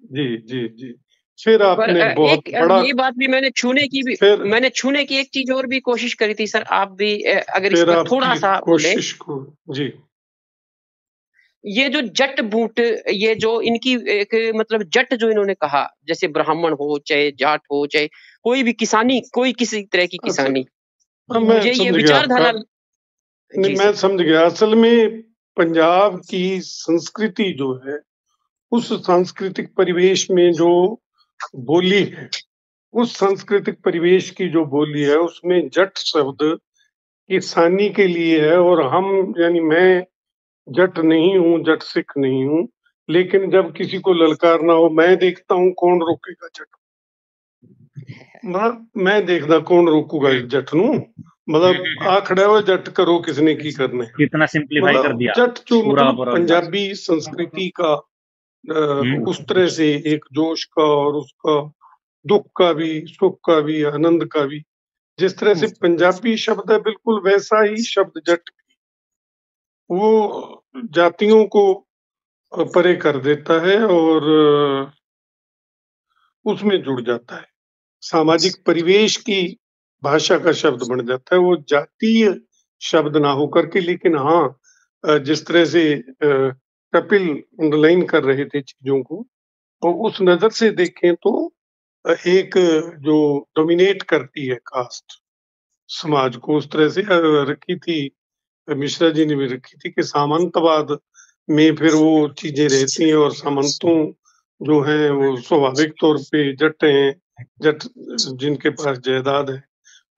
जी। फिर पर आपने बहुत एक बड़ा ये बात भी फिर मैंने छूने की एक चीज़ और भी कोशिश करी थी सर, आप भी अगर इस फिर पर आपकी थोड़ा-सा बोले। कोशिश को जी ये जो जट बूट, ये जो इनकी एक मतलब जट जो इन्होंने कहा, जैसे ब्राह्मण हो, चाहे जाट हो, चाहे कोई भी किसानी, कोई किसी तरह की अच्छा, किसानी, मैं मुझे ये समझ गया आपका। विचारधारा। नहीं, जी मैं सर। समझ गया। असल में पंजाब की संस्कृति जो है, उस सांस्कृतिक परिवेश में जो बोली है, उस सांस्कृतिक परिवेश की जो बोली है, उसमें जट शब्द किसानी के लिए है। और हम यानी मैं जट नहीं हूँ, जट सिख नहीं हूँ, लेकिन जब किसी को ललकारना हो, मैं देखता हूँ कौन रोकेगा जट। मतलब मैं देखदा कौन रोकूगा इस जट नू, मतलब आ खड़ा हो जट करो किसने की करने। कितना सिंप्लीफाई कर मतलब दिया जट जो पूरा का मतलब पूरा अंदाज। पंजाबी संस्कृति का हम्म, उस तरह से एक जोश का और उसका दुख का भी, सुख का भी, आनंद का भी, जिस तरह से पंजाबी शब्द है बिल्कुल वैसा ही शब्द जट वो जातियों को परे कर देता है और उसमें जुड़ जाता है। सामाजिक परिवेश की भाषा का शब्द बन जाता है, वो जातीय शब्द ना होकर के। लेकिन हाँ, जिस तरह से कपिल अंडरलाइन कर रहे थे चीजों को, तो उस नजर से देखें तो एक जो डोमिनेट करती है कास्ट समाज को, उस तरह से रखी थी, मिश्रा जी ने भी रखी थी कि सामंतवाद में फिर वो चीजें रहती हैं और सामंतों जो हैं वो स्वाभाविक तौर पे जट हैं, जट जिनके पास जायदाद है,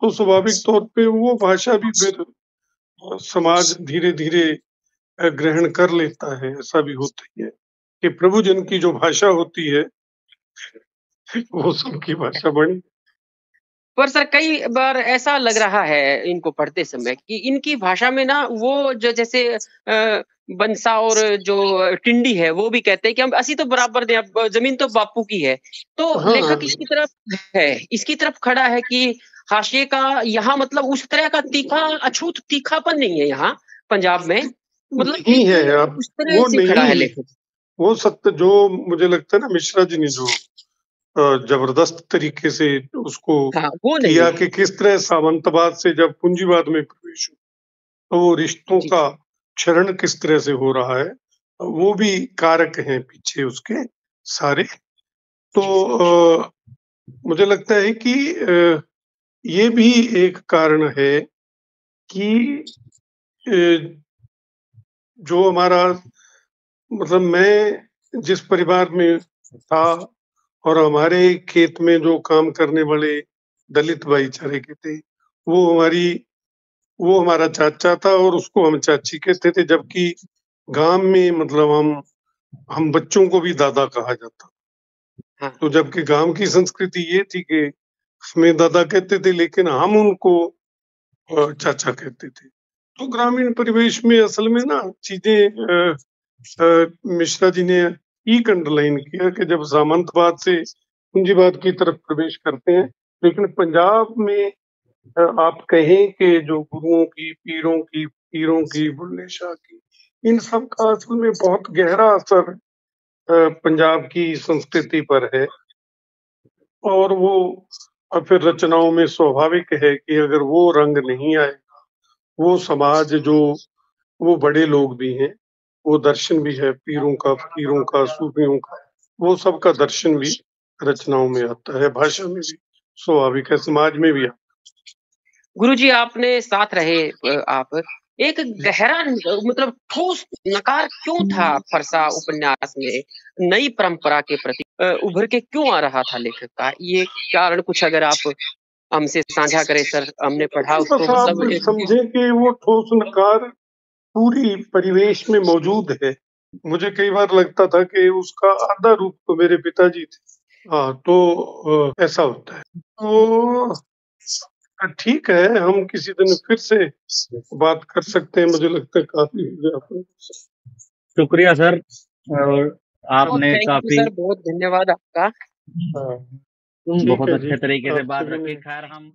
तो स्वाभाविक तौर पे वो भाषा भी फिर समाज धीरे धीरे ग्रहण कर लेता है। ऐसा भी होता ही है कि प्रभु जन की जो भाषा होती है वो सबकी भाषा बनी। पर सर कई बार ऐसा लग रहा है इनको पढ़ते समय कि इनकी भाषा में ना वो जो जैसे बंसा और जो टिंडी है वो भी कहते हैं कि हम असी तो बराबर दे, अब जमीन तो बापू की है। तो हाँ, लेखक इसकी तरफ है, इसकी तरफ खड़ा है कि हाशिए का यहाँ मतलब उस तरह का तीखा अछूत तीखापन नहीं है यहाँ पंजाब में, मतलब नहीं है अब उस तरह वो से खड़ा है नहीं, लेखक। वो सत्य जो मुझे लगता है ना, मिश्रा जी ने जो जबरदस्त तरीके से उसको हाँ वो नहीं किया है। कि किस तरह सामंतवाद से जब पूंजीवाद में प्रवेश हुआ तो वो रिश्तों जी का क्षरण किस तरह से हो रहा है, वो भी कारक हैं पीछे उसके सारे। तो मुझे लगता है कि ये भी एक कारण है कि जो हमारा मतलब मैं जिस परिवार में था और हमारे खेत में जो काम करने वाले दलित भाईचारे के थे, वो हमारा चाचा था और उसको हम चाची कहते थे, जबकि गांव में मतलब हम बच्चों को भी दादा कहा जाता। हाँ तो जबकि गांव की संस्कृति ये थी कि हमें दादा कहते थे लेकिन हम उनको चाचा कहते थे। तो ग्रामीण परिवेश में असल में ना चीजें मिश्रा जी ने ठीक अंडरलाइन किया कि जब सामंतवाद से पूंजीवाद की तरफ प्रवेश करते हैं, लेकिन पंजाब में आप कहें कि जो गुरुओं की, पीरों की, बुल्ले शाह की, इन सब का असल में बहुत गहरा असर पंजाब की संस्कृति पर है। और वो फिर रचनाओं में स्वाभाविक है कि अगर वो रंग नहीं आएगा, वो समाज जो वो बड़े लोग भी हैं, वो दर्शन भी है पीरों का, फकीरों का, सूफियों का, वो सबका दर्शन भी रचनाओं में आता है, भाषा में भी स्वाभाविक है, समाज में भी आता गुरुजी आपने साथ रहे आप एक गहरा मतलब ठोस नकार क्यों था फरसा उपन्यास में नई परंपरा के प्रति उभर के क्यों आ रहा था लेखक का, ये कारण कुछ अगर आप हमसे साझा करें सर, हमने पढ़ा है। उसको बस आप मतलब समझे कि वो ठोस नकार पूरी परिवेश में मौजूद है। मुझे कई बार लगता था कि उसका आधा रूप तो मेरे पिताजी थे। हाँ, तो ऐसा होता है। तो ठीक है, हम किसी दिन फिर से बात कर सकते हैं। मुझे लगता है काफी हो गया आपने। शुक्रिया सर, और बहुत आपने थैंक यू काफी सर, बहुत धन्यवाद आपका। हाँ, ठीक बहुत है अच्छे जी, तरीके से आपसे बात भी रखी। नहीं। खैर हम